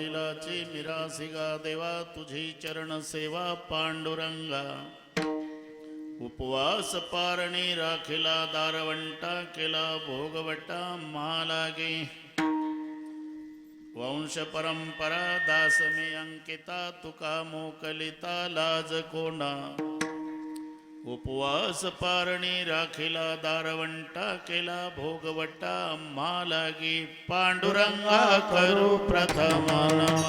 वडिलाची मिरासिगा देवा तुझी चरण सेवा पांडुरंगा उपवास पारणी राखिला दारवंटा केला भोगवटा महालागे वंश परंपरा दास मी अंकिता तुका मोकलिता लाज कोणा उपवास पारणी राखिला दारवंटा केला भोगवटा मालागी पांडुरंगा करू प्रथम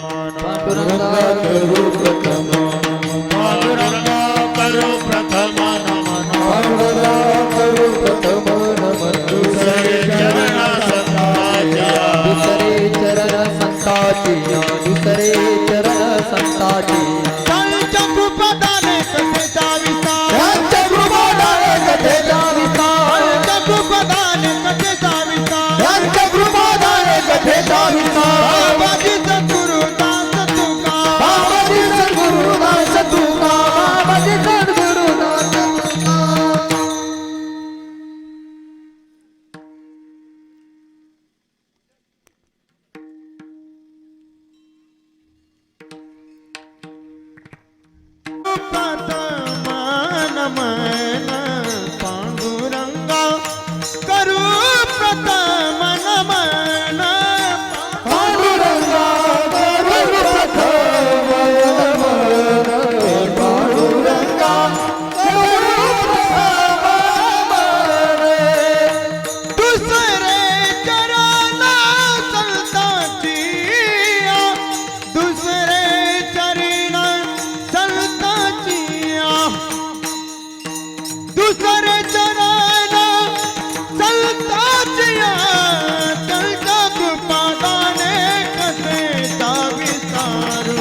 पांडुरंगा करू प्रथम पांडुरंगा करू प्रथम पांडुरंगा करू प्रथम नमन दुसरे चरण संताच्या दुसरे चरण संताचिया दुसरे चरण संताचिया त्यांच्या कृपादाने कथेचा विस्तार त्यांच्या कृपादाने कथेचा विस्तार त्यांच्या कृपादाने कथेचा विस्तार त्यांच्या कृपादाने कथेचा विस्तार बाबाजी सद्गुरुदास तुका बाबाजी सद्गुरुदास तुका बाबाजी सद्गुरुदास तुका प्रथम नमन पांडुरंगा करू प्रथम नमन पांडुरंगा करू प्रथम नमन पांडुरंगा करू प्रथम नमन दुसरे चरण संताची दुसरे चरण संताची दुसरे चरण संताची त्यांच्या कृपादाने कथेचा विस्तारू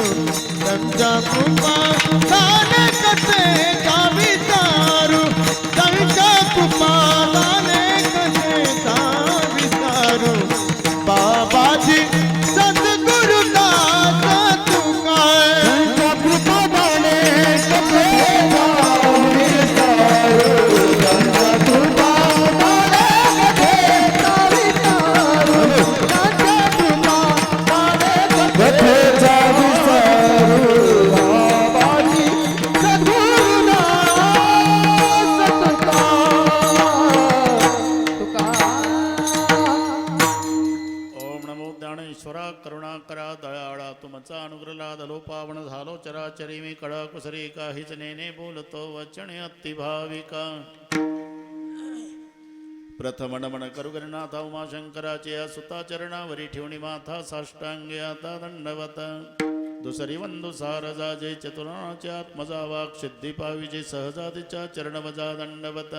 त्यांच्या कृपादाने कथेचा विस्तारू त्यांच्या कृपादाने कथेचा विस्तारू बाबाजी सद्गुरुदास तुका त्यांच्या कृपादाने कथेचा विस्तार त्यांच्या कृपादाने कथेचा विस्तार त्यांच्या कृपादाने कथेचा विस्तार बाबाजी सद्गुरुदास तुका ओम नमो ज्ञानेश्वरा करुणाकरा दयाळा तुमचा अनुग्रह लादलो पावन झालो चराचरी मी कडा कुसरी काहीच नेने बोलतो वचने अति भाविका प्रथम नमन करू गणनाथा उमाशंकराचे या सुता चरणावरी ठेवणी माथा साष्टांगे आता दंडवत दुसरी वंदू सारजाजे चतुराचे आत्मजा वाक सिद्धी पाविजे सहजातीच्या चरणवजा दंडवत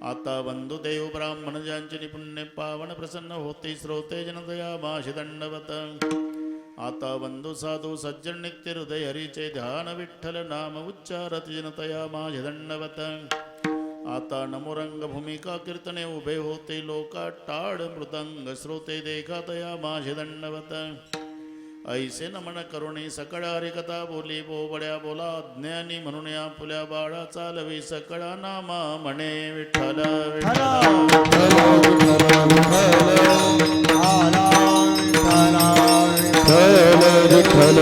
आता वंदुदेव ब्राह्मण ज्यांचे निपुण्य पावन प्रसन्न होते श्रोते जनदया माशी दंडवत आता वंदु साधू सज्जन नित्य हृदय हरीचे ध्यान विठ्ठल नाम उच्चारत जनतया माझे दंडवत आता नमोरंग भूमिका कीर्तने उभे होते लोका टाळ मृदंग श्रोते देखातया माझे दंडवत ऐसे नमन करुणी सकळ हरिकथा बोली बोबड्या बोला ज्ञानी म्हणून या फुल्या बाळा चालवी सकळा नामा म्हणे विठ्ठल विठ्ठल विठ्ठल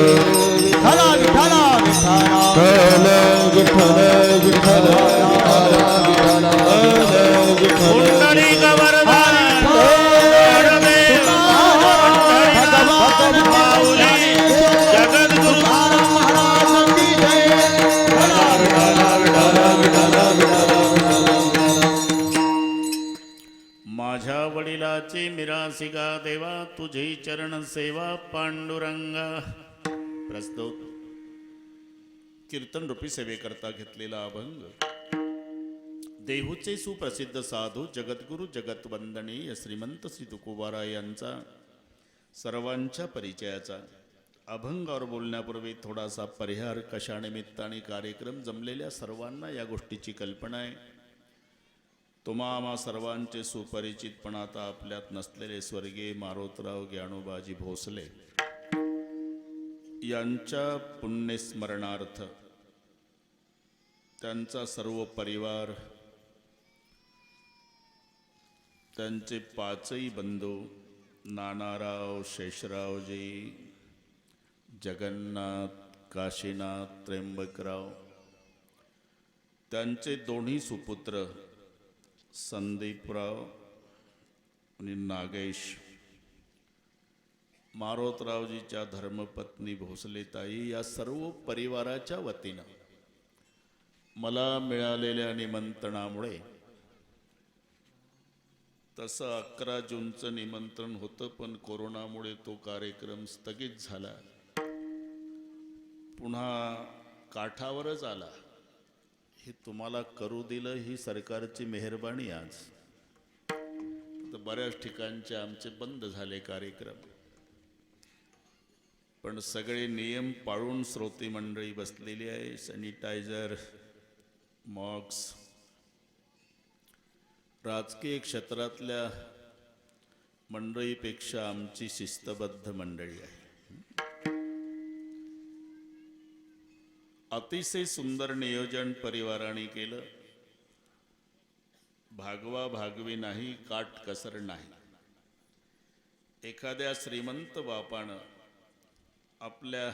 विठ्ठल पुंडलिक वरदान वरदेव भगवान माऊली जगद्गुरु माझ्या वडिलाची मिरासिगा देवा तुझी चरण सेवा पांडुरंगा प्रस्तुत कीर्तन रूपी सेवेकरता घेतलेला अभंग देहूचे सुप्रसिद्ध साधू जगद्गुरु जगतवंदनीय श्रीमंत श्री तुकोबाराय यांचा सर्वांच्या परिचयाचा अभंगावर बोलण्यापूर्वी थोडासा परिहार कशानिमित्ताने कार्यक्रम जमलेल्या सर्वांना या गोष्टीची कल्पना आहे. तुम्हा आम्हा सर्वांचे सुपरिचित पण आता आपल्यात नसलेले स्वर्गीय मारोतराव ज्ञानोबाजी भोसले यांच्या पुण्यस्मरणार्थ त्यांचा सर्व परिवार, त्यांचे पाचही बंधू नानाराव, शेषरावजी, जगन्नाथ काशीनाथ त्र्यंबकराव त्यांचे दोन्ही सुपुत्र संदीपराव आणि नागेश, मारोतरावजीच्या धर्मपत्नी भोसलेताई या सर्व परिवाराच्या वतीनं मला मिळालेल्या निमंत्रणामुळे, तसं 11 जूनचं निमंत्रण होतं पण कोरोनामुळे तो कार्यक्रम स्थगित झाला, पुन्हा काठावरच आला. हे तुम्हाला करू दिलं ही सरकारची मेहरबानी. आज तर बऱ्याच ठिकाणचे आमचे बंद झाले कार्यक्रम, पण सगळे नियम पाळून श्रोती मंडळी बसलेली आहे. Sanitiser, masks. राजकीय क्षेत्रातल्या मंडळीपेक्षा आमची शिस्तबद्ध मंडळी आहे. अतिशय सुंदर नियोजन परिवाराने केलं. भागवा भागवी नाही, काटकसर नाही. एखाद्या श्रीमंत बापानं आपल्या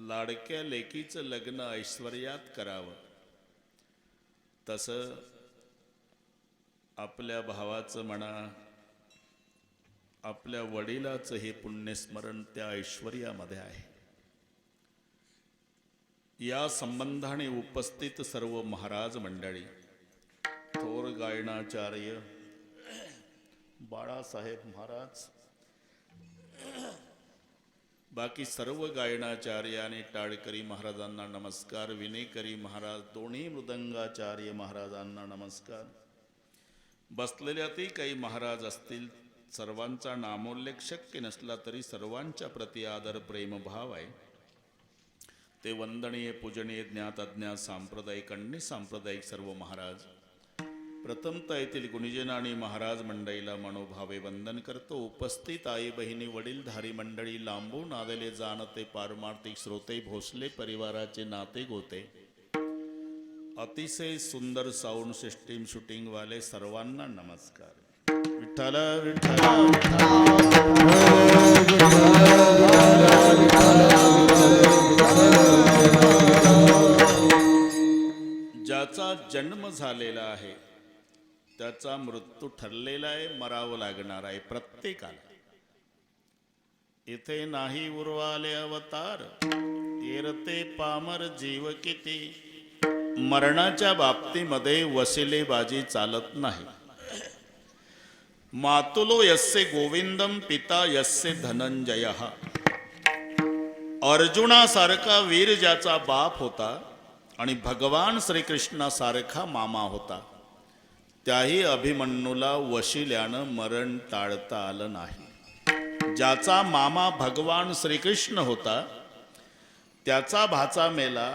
लाडक्या लेकीचं लग्न ऐश्वर्यात करावं, तसं आपल्या भावाचं म्हणा, आपल्या वडिलाचं हे पुण्यस्मरण त्या ऐश्वर्यामध्ये आहे. या संबंधाने उपस्थित सर्व महाराज मंडळी, थोर गायनाचार्य बाळासाहेब महाराज, बाकी सर्व गायनाचार्य आणि टाळकरी महाराजांना नमस्कार. विनेकरी महाराज, दोन्ही मृदंगाचार्य महाराजांना नमस्कार. बसलेल्यातही काही महाराज असतील, सर्वांचा नामोल्लेख शक्य नसला तरी सर्वांच्या प्रति आदर प्रेमभाव आहे. ते वंदनीय, पूजनीय, ज्ञात अज्ञात, सांप्रदायिक आणि सांप्रदायिक सर्व महाराज. प्रथमतः येथील गुणीजन आणि महाराज मंडळीला मनोभावे वंदन करतो. उपस्थित आई बहिणी, वडीलधारी मंडळी, लांबून आलेले जाणते पारमार्थिक श्रोते, भोसले परिवाराचे नाते गोते, अतिशय सुंदर साऊंड सिस्टीम शूटिंग वाले सर्वांना नमस्कार. विठ्ठल विठ्ठल ज्याचा जन्म झालेला आहे त्याचा मृत्यू ठरलेला आहे, मरावं लागणार आहे प्रत्येकाला. इथे नाही उरवाले अवतार, येरते पामर जीव किती. मरणाच्या बाबतीमध्ये वसिलेबाजी चालत नाही. मातुलो यस्य गोविंदम पिता यस्य धनंजय. अर्जुनासारखा वीर ज्याचा बाप होता आणि भगवान श्रीकृष्णासारखा मामा होता, त्याही अभिमन्यूला वशिल्यानं मरण टाळता आलं नाही. ज्याचा मामा भगवान श्रीकृष्ण होता त्याचा भाचा मेला,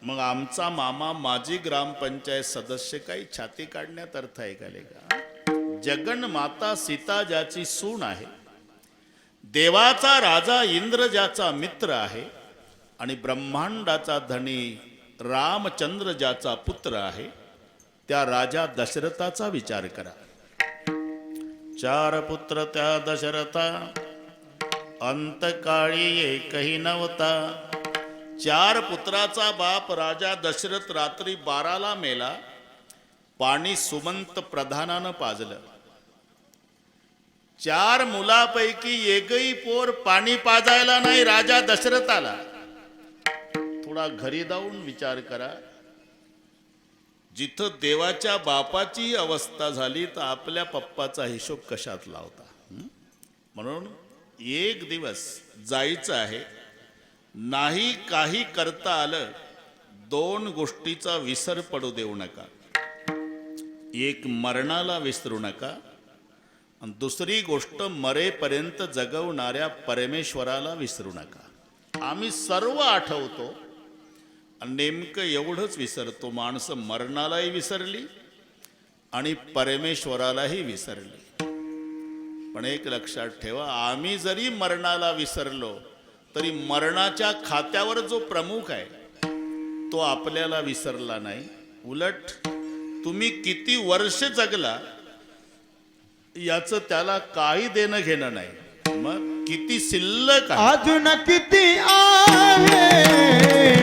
मग आमचा मामा माजी ग्रामपंचायत सदस्य, काही छाती काढण्यात अर्थ ऐकाले का? जगन माता सीता ज्याची सून आहे, देवाचा राजा इंद्र ज्याचा मित्र आहे, आणि ब्रह्मांडाचा धनी रामचंद्र ज्याचा पुत्र आहे, त्या राजा दशरथाचा विचार करा. 4 पुत्र त्या दशरथा, अंतकाळी एकही नव्हता. 4 पुत्राचा बाप राजा दशरथ रात्री 12ला मेला. पाणी सुमंत प्रधानानं पाजलं. 4 मुलापैकी एकही पोर पाणी पाजायला नाही राजा दशरथाला. थोडा घरी जाऊन विचार करा. जिथं देवाच्या बापाची अवस्था झाली तर आपल्या पप्पाचा हिशोब कशात लावता? म्हणून एक दिवस जायचं आहे, नाही काही करता आलं, 2 गोष्टीचा विसर पडू देऊ नका. एक, मरणाला विसरू नका, आणि दुसरी गोष्ट, मरेपर्यंत जगवणाऱ्या परमेश्वराला विसरू नका. आम्ही सर्व आठवतो आणि नेमकं एवढंच विसरतो. माणसं मरणालाही विसरली आणि परमेश्वरालाही विसरली. पण एक लक्षात ठेवा, आम्ही जरी मरणाला विसरलो तरी मरणाच्या खात्यावर जो प्रमुख आहे तो आपल्याला विसरला नाही. उलट तुम्ही किती वर्ष जगला याचं त्याला काही देणं घेणं नाही. मग किती शिल्लक आहे, अजून किती आहे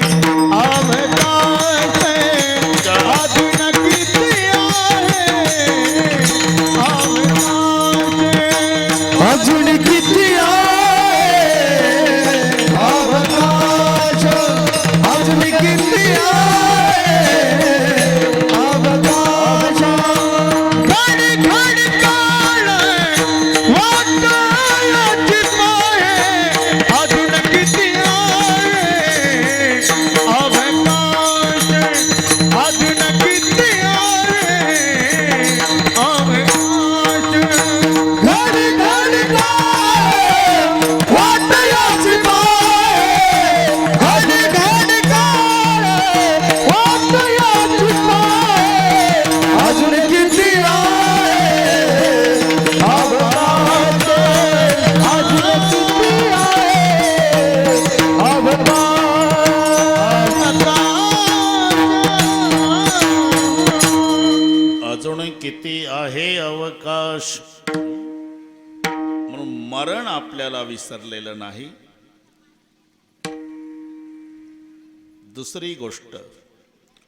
अवकाश अजून किती आहे अवकाश अजून किती आहे अवकाश अजून किती आहे अवकाश घडी घडी काळ वाटायची पाहे अजून किती आहे अवकाश अजून किती आहे अवकाश घडी घडी काळ वाटायची पाहे घडी घडी काळ वाटायची पाहे अजून किती आहे अवकाश अजून किती आहे अजून किती आहे अवकाश. म्हणून मरण आपल्याला विसरलेलं नाही. दुसरी गोष्ट,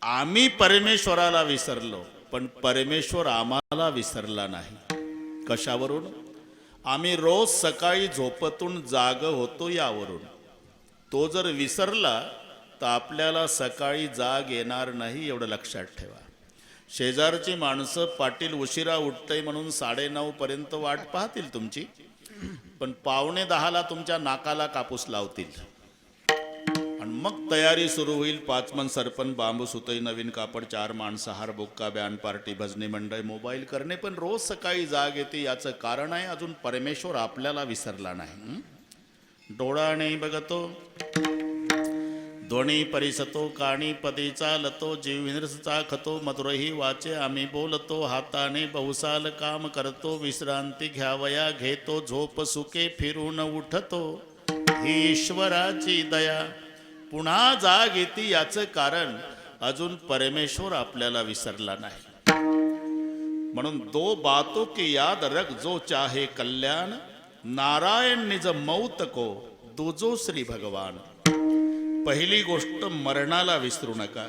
आम्ही परमेश्वराला विसरलो पण परमेश्वर आम्हाला विसरला नाही. कशावरून? आम्ही रोज सकाळी झोपेतून जाग होतो यावरून. तो जर विसरला तर आपल्याला सकाळी जाग येणार नाही, एवढं लक्षात ठेवा. शेजारची माणसं पाटील उशिरा उठतंय म्हणून 9:30 पर्यंत वाट पाहतील तुमची, पण 9:45 तुमच्या नाकाला कापूस लावतील आणि मग तयारी सुरू होईल. 5 मन सरपण, बांबू सुतई, नवीन कापड, 4 माणसं, हार बुक्का, बँड पार्टी, भजनी मंडळ, मोबाईल करणे. पण रोज सकाळी जाग येते याचं कारण आहे अजून परमेश्वर आपल्याला विसरला नाही. डोळाने बघतो, ध्वनी परिसतो, काणी पदी चालतो, जीव विनरसचा खतो, मधुरही वाचे आम्ही बोलतो, हाताने बहुसाल काम करतो, विश्रांती घ्यावया घेतो, झोप सुके फिरून उठतो. ही ईश्वराची दया पुन्हा जाग येते याचं कारण अजून परमेश्वर आपल्याला विसरला नाही. म्हणून दो बातों की याद रख जो चाहे कल्याण, नारायण निज मौत को दूजो श्री भगवान. पहिली गोष्ट, मरणाला विसरू नका.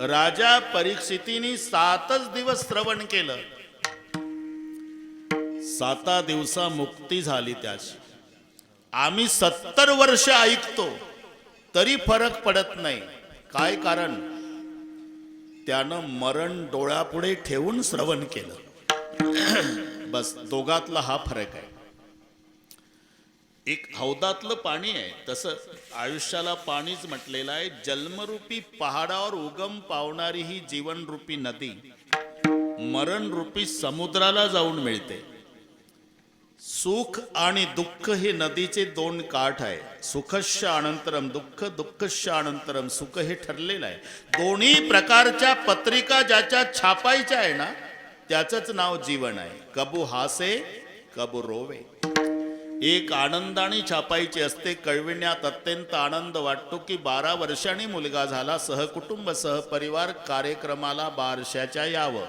राजा परीक्षितीने 7च दिवस श्रवण केलं, 7 दिवसा मुक्ती झाली त्याची. आम्ही 70 वर्ष ऐकतो तरी फरक पडत नाही. काय कारण? त्यानं मरण डोळ्यापुढे ठेवून श्रवण केलं. बस, दोघातला हा फरक आहे. एक हौदातलं पाणी आहे, तसं आयुष्याला पाणीच म्हटलेलं आहे. जन्मरूपी पहाडावर उगम पावणारी ही जीवनरूपी नदी मरणरूपी समुद्राला जाऊन मिळते. सुख आणि दुःख हे नदीचे 2 काठ आहे. सुखस्य अनंतरम दुःख, दुःखस्य अनंतरम सुख, हे ठरलेलं आहे. दोन्ही प्रकारच्या पत्रिका ज्याच्या छापायच्या आहे ना, त्याचंच नाव जीवन आहे. कबू हासे कबू रोवे. एक आनंदाने छापायची असते. कळविण्यात अत्यंत आनंद वाटतो की 12 वर्षांनी मुलगा झाला, सहकुटुंब सहपरिवार कार्यक्रमाला बारशाच्या यावं.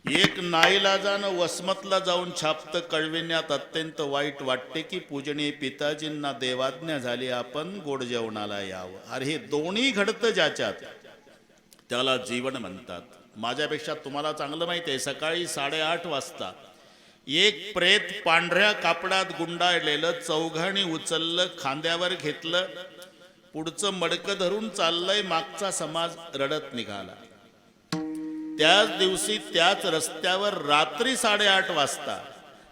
एक नाईलाजानं वसमतला जाऊन छापतं. कळविण्यात अत्यंत वाईट वाटते की पूजनीय पिताजींना देवाज्ञा झाली, आपण गोड जेवणाला यावं. अरे हे दोन्ही घडतं ज्याच्यात, त्याला जीवन म्हणतात. माझ्यापेक्षा तुम्हाला चांगलं माहिती आहे, सकाळी 8:30 वाजता एक प्रेत पांढऱ्या कापडात गुंडाळलेलं चौघाणी उचललं, खांद्यावर घेतलं, पुढचं मडकं धरून चाललंय. मागचा समाज रडत निघाला. त्याच दिवशी त्याच रस्त्यावर रात्री 8:30 वाजता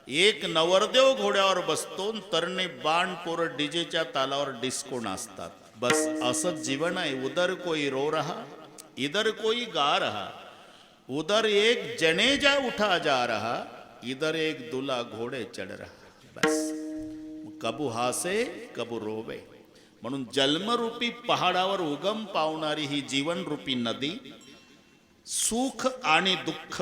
एक नवरदेव घोड्यावर बसतो, तरणे बाण पोरं डीजेच्या तालावर डिस्को नाचतात. बस असंच जीवन आहे. उधर कोई रो रहा इधर कोई गा रहा, उधर एक जनेजा उठा जा रहा, इधर एक दूल्हा घोडे चढ रहा. बस, कबू हासे कबू रोवे. म्हणून जन्मरूपी पहाडावर उगम पावणारी ही जीवनरूपी नदी सुख आणि दुःख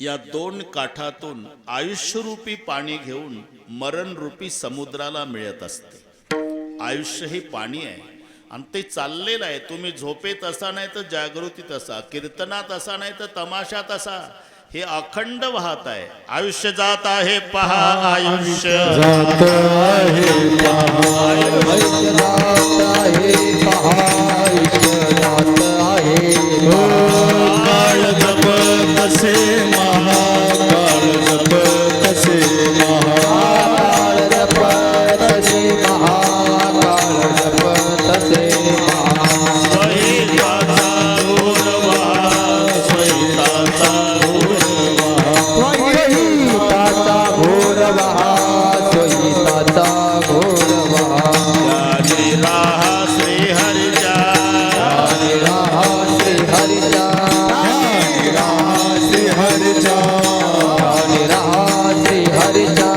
या 2 काठातून आयुष्यरूपी पाणी घेऊन मरणरूपी समुद्राला मिळत असते. आयुष्य हे पाणी आहे आणि ते चाललेलं आहे. तुम्ही झोपेत असा नाही तर जागृतीत असा, कीर्तनात असा नाही तर तमाशात असा, हे अखंड वाहत आहे. आयुष्य जात आहे पहा, आयुष्य जात आहे पहा, आयुष्य जात आहे पहा, आयुष्य जात आहे पहा. काळ जप कसे महा, काळ जप कसे महा, काळ जप तसे महा, काळ जप तसे महा. स्वहिताचा घोर वाहा, स्वहिताचा घोर वाहा. स्वहिताचा घोर वहा, स्वहिताचा घोर वहा. ज्ञानी राहा श्रीहरीच्या, ज्ञानी राहा श्रीहरीच्या, ज्ञानी राहा श्रीहरीच्या, ज्ञानी राहा श्रीहरीच्या.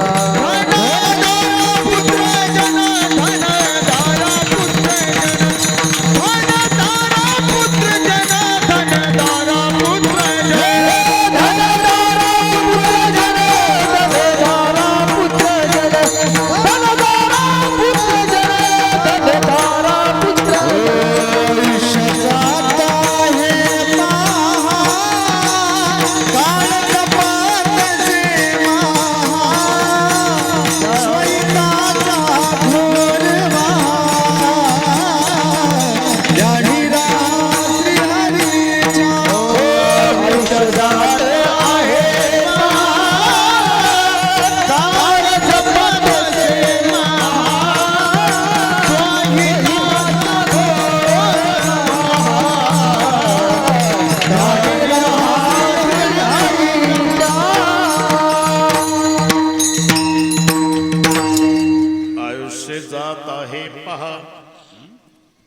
आयुष्य जात आहे पहा.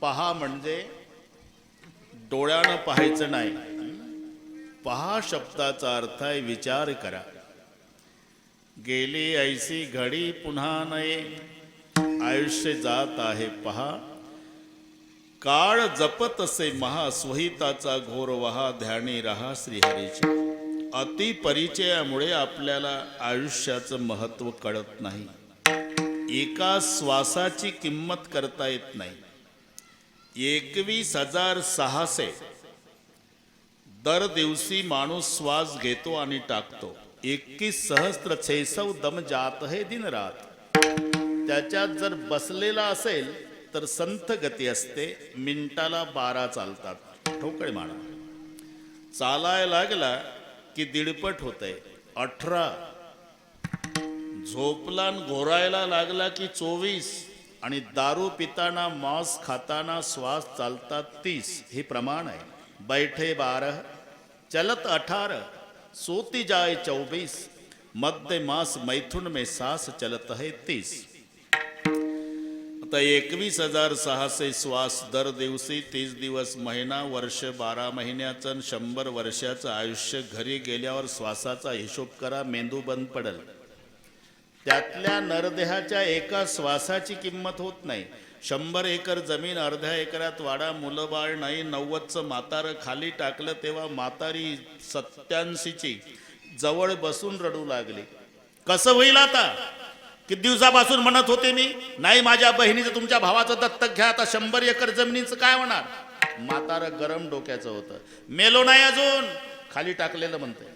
पहा म्हणजे डोळ्यानं पाहायचं नाही. पहा शब्दाचा अर्थ आहे विचार करा. गेली ऐसी घडी पुन्हा नये. आयुष्य जात आहे पहा. काळ जपत असे महा, स्वहिताचा घोर वहा, ध्यानी रहा श्रीहरीचे. अति परिचयामुळे आपल्याला आयुष्याचं महत्व कळत नाही. एका श्वासाची किंमत करता येत नाही. 21,600 दर दिवशी माणूस श्वास घेतो आणि टाकतो. 21,600 दम जात है दिन रात. त्याच्यात जर बसलेला असेल तर संथ गती असते. मिनिटाला 12 चालतात. ठोकळे माणा चालायला लागला की दीडपट होतंय 18. झोपला न घोरायला लागला की 24. आणि दारू पिताना मांस खाताना श्वास चालतात 30. हे प्रमाण आहे. बैठे 12 चलत 18 सोती जाए 24. मध्य मास मैथुन में सांस चलत है 30. आता 21,600 श्वास दर दिवशी 30 दिवस, महिना, वर्ष, 12 महिन्याचं आणि 100 वर्षाचं आयुष्य. घरी गेल्यावर श्वासाचा हिशोब करा, मेंदू बंद पडेल. त्यातल्या नरदेहाच्या एका श्वासाची किंमत होत नाही. 100 एकर जमीन अर्ध्या एकरात वाडा, मुलं बाळ नाही. 90चं म्हातारं खाली टाकलं तेव्हा म्हातारी 87ची जवळ बसून रडू लागली. कसं होईल आता? किती दिवसापासून म्हणत होते मी, नाही माझ्या बहिणीचं तुमच्या भावाचं दत्तक घ्या. आता 100 एकर जमिनीचं काय होणार? म्हातारं गरम डोक्याचं होतं. मेलो नाही अजून, खाली टाकलेलं म्हणतंय.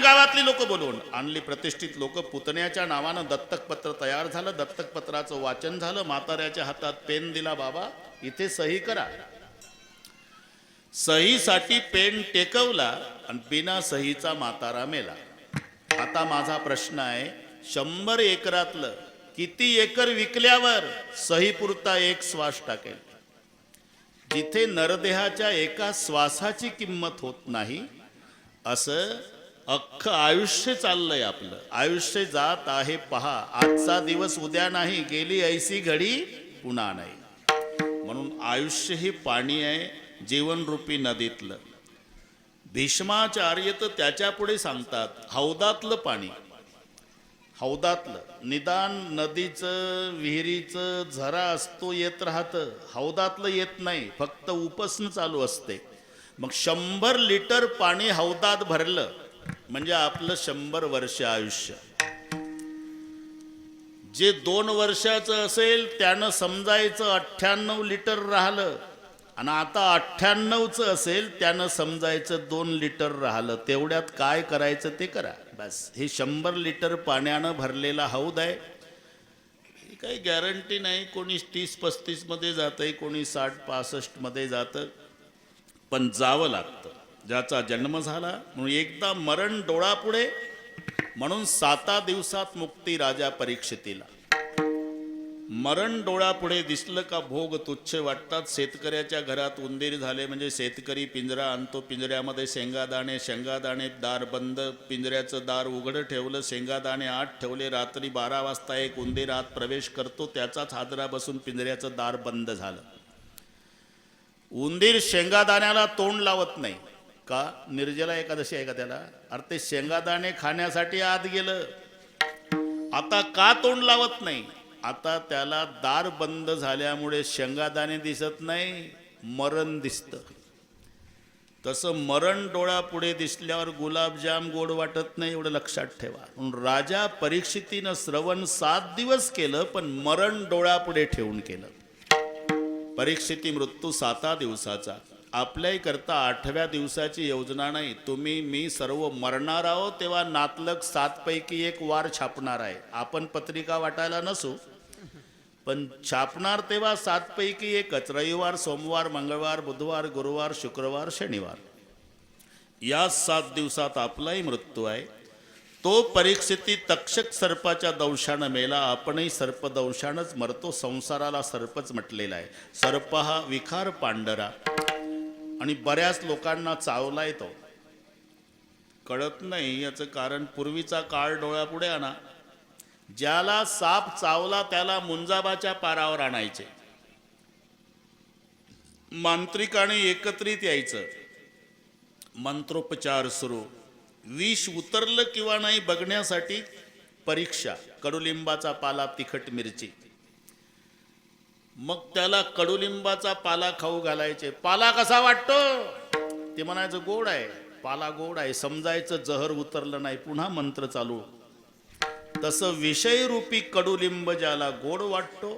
गावातली लोक बोलवून आणली, प्रतिष्ठित लोक. पुतण्याच्या नावानं दत्तकपत्र तयार झालं. दत्तकपत्राचं वाचन झालं. म्हाताऱ्याच्या हातात पेन दिला. बाबा इथे सही करा. सहीसाठी पेन टेकवला आणि बिना सहीचा म्हातारा मेला. आता माझा प्रश्न आहे, 100 एकरातलं किती एकर विकल्यावर सही पुरता एक श्वास टाकेल? जिथे नरदेहाच्या एका श्वासाची किंमत होत नाही, असं अख्खं आयुष्य चाललंय आपलं. आयुष्य जात आहे पहा. आजचा दिवस उद्या नाही, गेली ऐसी घडी पुन्हा नाही. म्हणून आयुष्य हे पाणी आहे, जीवनरूपी नदीतलं. भीष्माचार्य तर त्याच्या पुढे सांगतात, हौदातलं पाणी. हौदातलं निदान नदीचं, विहिरीचं झरा असतो येत राहतं. हौदातलं येत नाही, फक्त उपसणं चालू असते. मग 100 लिटर पाणी हौदात भरलं म्हणजे आपलं 100 वर्ष आयुष्य. जे 2 वर्षाचं असेल त्यानं समजायचं 98 लिटर राहिलं. आणि आता 98चं असेल त्यानं समजायचं 2 लिटर राहिलं, तेवढ्यात काय करायचं ते करा बस. हे 100 लिटर पाण्यानं भरलेला हौद आहे. काही गॅरंटी नाही, कोणी 30-35 मध्ये जातंय, कोणी 60-65 मध्ये जातं, पण जावं लागतं ज्याचा जन्म झाला. म्हणून एकदा मरण डोळापुढे, म्हणून 7 दिवसात मुक्ती राजा परीक्षितीला. मरण डोळापुढे दिसलं का भोग तुच्छ वाटतात. शेतकऱ्याच्या घरात उंदीर झाले म्हणजे शेतकरी पिंजरा आणतो, पिंजऱ्यामध्ये शेंगादाणे, शेंगादाणे दार बंद, पिंजऱ्याचं दार उघडं ठेवलं, शेंगादाणे आत ठेवले. रात्री 12 वाजता एक उंदीर आत प्रवेश करतो, त्याचाच हादरा बसून पिंजऱ्याचं दार बंद झालं. उंदीर शेंगादाण्याला तोंड लावत नाही का? निर्जला एकादशी आहे का त्याला? अरे ते शेंगादाणे खाण्यासाठी आत गेलं. आता का तोंड लावत नाही? आता त्याला दार बंद झाल्यामुळे शेंगादाणे दिसत नाही, मरण दिसतं. तसं मरण डोळ्यापुढे दिसल्यावर गुलाबजाम गोड वाटत नाही, एवढं लक्षात ठेवा. म्हणून राजा परीक्षितीनं श्रवण 7 दिवस केलं, पण मरण डोळ्यापुढे ठेवून केलं. परीक्षिती मृत्यू 7 दिवसाचा. आपल्याही करता 8व्या दिवसाची योजना नाही. तुम्ही मी सर्व मरणार आहोत, तेव्हा नातलग 7 पैकी 1 वार छापणार आहे. आपण पत्रिका वाटायला नसू, पण छापणार तेव्हा 7 पैकी 1च. रविवार, सोमवार, मंगळवार, बुधवार, गुरुवार, शुक्रवार, शनिवार या 7 दिवसात आपलाही मृत्यू आहे. तो परीक्षिती तक्षक सर्पाच्या दंशानं मेला. आपणही सर्पदंशानंच मरतो. संसाराला सर्पच म्हटलेला आहे. सर्प हा विखार पांढरा, आणि बऱ्याच लोकांना चावलाय तो, कळत नाही. याचं कारण पूर्वीचा काळ डोळ्यापुढे आणा. ज्याला साप चावला त्याला मुंजाबाच्या पारावर आणायचे, मांत्रिकाने एकत्रित यायचं, मंत्रोपचार सुरू. विष उतरलं किंवा नाही बघण्यासाठी परीक्षा. कडुलिंबाचा पाला, तिखट मिरची, मग त्याला कडुलिंबाचा पाला खाऊ घालायचे. पाला कसा वाटतो? ते म्हणायचं गोड आहे, पाला गोड आहे. समजायचं जहर उतरलं नाही, पुन्हा मंत्र चालू. तसं विषयरूपी कडुलिंब ज्याला गोड वाटतो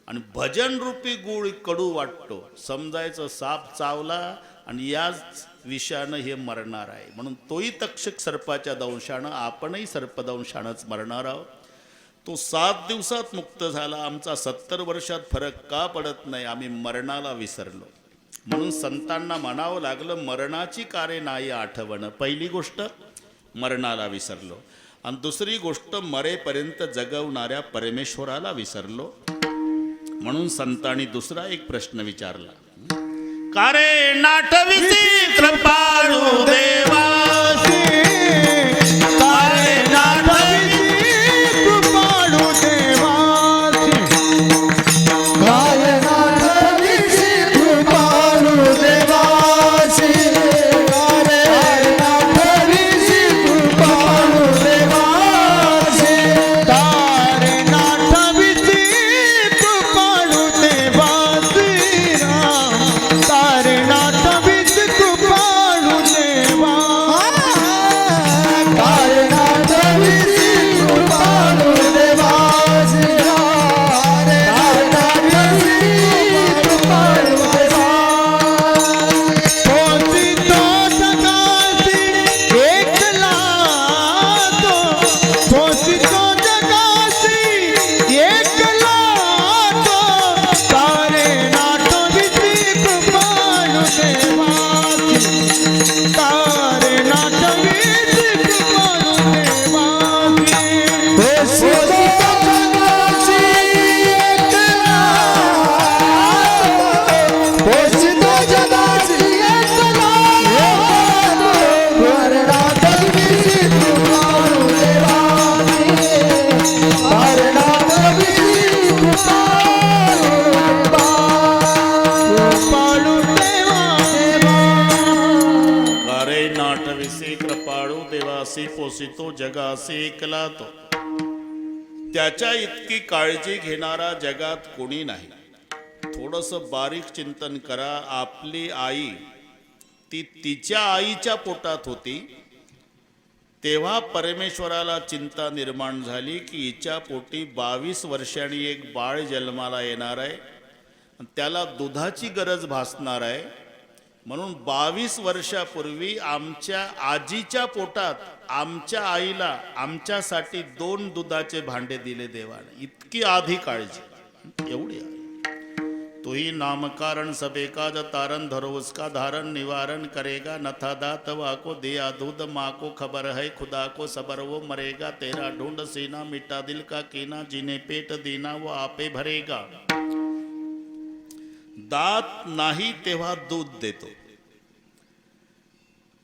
आणि भजन रूपी गुळ कडू वाटतो, समजायचं साप चावला आणि याच विषानं हे मरणार आहे. म्हणून तोही तक्षक सर्पाच्या दंशानं, आपणही सर्पदंशानंच मरणार आहोत. तो 7 दिवसात मुक्त झाला. आमचा 70 वर्षात फरक का पडत नाही? आम्ही मरणाला विसरलो. म्हणून संतांना म्हणावं लागलं, मरणाची कारे नाही आठवण. पहिली गोष्ट मरणाला विसरलो, आणि दुसरी गोष्ट मरेपर्यंत जगवणाऱ्या परमेश्वराला विसरलो. म्हणून संतांनी दुसरा एक प्रश्न विचारला, कारे नाठविसी कृपाळू देवासी, कारे नाठविसी कृपाळू देवासी, काय नाठविसी कृपाळू देवासी, काय नाठविसी कृपाळू देवासी, तारे नाठविसी कृपाळू देवासी, राम तारे नाठविसी कृपाळू देवासी, काय नाठविसी कृपाळू देवासी, काय नाठविसी कृपाळू देवासी. पोचितो जगासी एकला तो, पोचितो जगासी एकला तो, तारे नाठविसी कृपाळू देवासी, तारे नाठविसी कृपाळू देवासी. पोचितो जगासी एकला, पोचितो जगासी एकला, तारे नाठविसी कृपाळू देवासी, तारे नाठविसी कृपाळू देवासी. कारे नाठविसी कृपाळू देवासी, पोसितो जगासी एकला तो. त्याच्या इतकी काळजी घेणारा जगात कोणी नाही. थोडंसं बारीक चिंतन करा. आपली आई ती तिच्या आईच्या पोटात होती, तेव्हा परमेश्वराला चिंता निर्माण झाली की हिच्या पोटी 22 वर्षांनी एक बाळ जन्माला येणार आहे. आणि त्याला दुधाची गरज भासणार आहे. म्हणून 22 वर्षापूर्वी आमच्या आजीच्या पोटात आमच्या आईला आमच्यासाठी 2 दुधाचे भांडे दिले देवाने. इतकी आधी काळजी, एवढी आहे. तोही नामकारण सबे काज तारण धरो उसका धारण निवारण करेगा नथा दात वाको दिया दूध माँ को खबर है खुदा को सबर वो मरेगा तेरा ढूंढ सीना मिटा दिल का कीना जिने पेट दीना वो आपे भरेगा. दात नाही तेव्हा दूध देतो.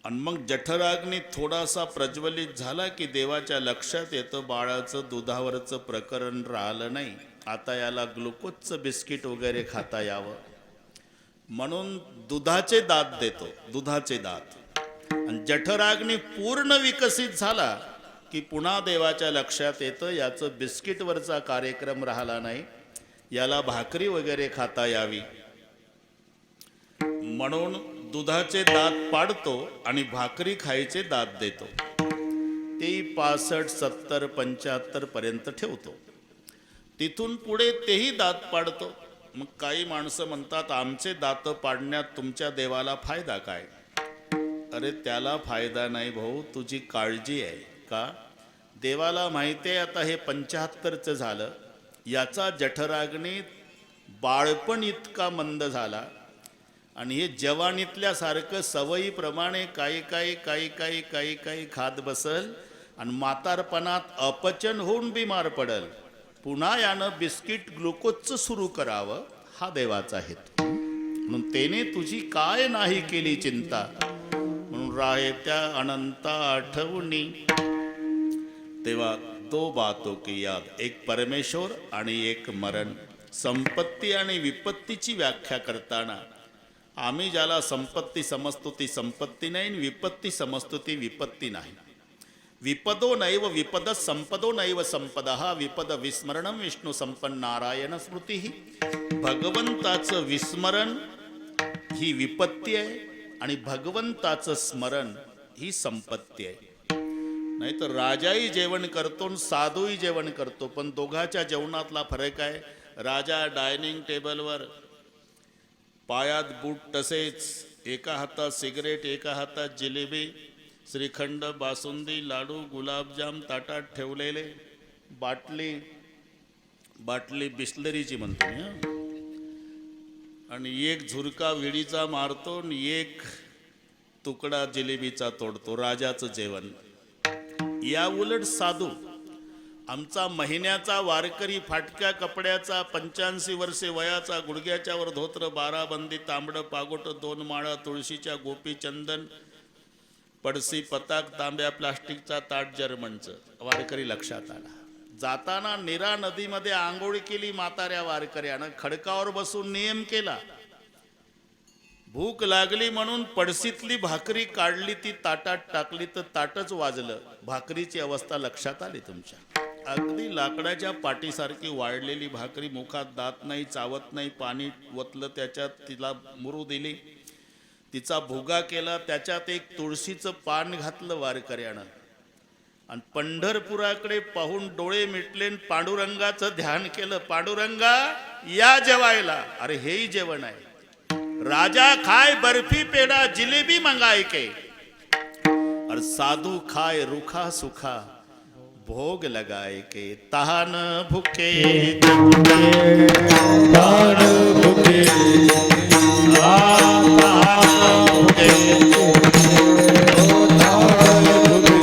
आणि मग जठराग्नी थोडासा प्रज्वलित झाला की देवाच्या लक्षात येतं बाळाचं दुधावरचं प्रकरण राहिलं नाही, आता याला ग्लुकोजचं बिस्किट वगैरे खाता यावं म्हणून दुधाचे दात देतो. दुधाचे दात. आणि जठराग्नी पूर्ण विकसित झाला की पुन्हा देवाच्या लक्षात येतं याचं बिस्किटवरचा कार्यक्रम राहिला नाही, याला भाकरी वगैरे खाता यावी म्हणून दुधाचे दात पाडतो आणि भाकरी खायचे दात देतो. ते 65, 70, 75 पर्यंत ठेवतो. तिथून पुढे तेही दात पाडतो. मग काही माणसं म्हणतात आमचे दात पाडण्यात तुमच्या देवाला फायदा काय? अरे त्याला फायदा नाही भाऊ, तुझी काळजी आहे का? देवाला माहिती आहे आता हे 75चं झालं, याचा जठराग्नी बाळपण इतका मंद झाला आणि हे जवानीतल्यासारखं सवयीप्रमाणे काही खात बसल आणि म्हातारपणात अपचन होऊन बिमार पडल. पुन्हा यानं बिस्किट ग्लुकोजचं सुरू करावं हा देवाचा हेतू. म्हणून तेने तुझी काय नाही केली चिंता, म्हणून राहे त्या अनंत आठवणी. तेव्हा 2 बातों की याद, एक परमेश्वर आणि एक मरण. संपत्ती आणि विपत्तीची व्याख्या करताना आम्ही ज्याला संपत्ती समजतो ती संपत्ती नाही, विपत्ती समजतो ती विपत्ती नाही. विपदो नैव विपद संपदो नैव संपदः विपद विस्मरणं विष्णू संपन्न नारायण स्मृती. भगवंताचं विस्मरण ही विपत्ती आहे आणि भगवंताचं स्मरण ही संपत्ती आहे. नाही तर राजाही जेवण करतो आणि साधूही जेवण करतो, पण दोघाच्या जेवणातला फरक आहे. राजा डायनिंग टेबलवर पायात बूट तसेच, एका हातात सिगरेट एका हातात जिलेबी, श्रीखंड, बासुंदी, लाडू, गुलाबजाम ताटात ठेवलेले, बाटली बिस्लरीची म्हणतो मी, आणि एक झुरका विडीचा मारतो आणि एक तुकडा जिलेबीचा तोडतो. राजाचं जेवण. या उलट साधू, आमचा महिन्याचा वारकरी, फाटक्या कपड्याचा, 85 वर्षे वयाचा, गुडघ्याच्या वर धोत्र, 12 बंदी, तांबडं पागोट, 2 माळा, तुळशीच्या गोपी, चंदन, पडसी, पताक, तांब्या, प्लास्टिकचा ताट, जर्मनचं वारकरी लक्षात आला. जाताना नीरा नदीमध्ये आंघोळ केली म्हाताऱ्या वारकऱ्यानं, खडकावर बसून नियम केला. भूक लागली म्हणून पडसीतली भाकरी काढली, ती ताटात टाकली तर ताटच वाजलं. भाकरीची अवस्था लक्षात आली तुमच्या. अगदी लाकडाच्या पाटीसारखी वाढलेली भाकरी, मुखात दात नाही, चावत नाही, पाणी वतलं त्याच्यात, तिला मुरू दिली, तिचा भुगा केला, त्याच्यात एक तुळशीचं पान घातलं वारकऱ्यानं आणि पंढरपुराकडे पाहून डोळे मिटले, पांडुरंगाचं ध्यान केलं. पांडुरंगा या जेवायला. अरे हेही जेवण आहे. राजा खाए बर्फी पेड़ा जिलेबी मंगाए के, और साधु खाए रूखा सुखा भोग लगाए के. तहान भूखे तान भूखे तहान भूखे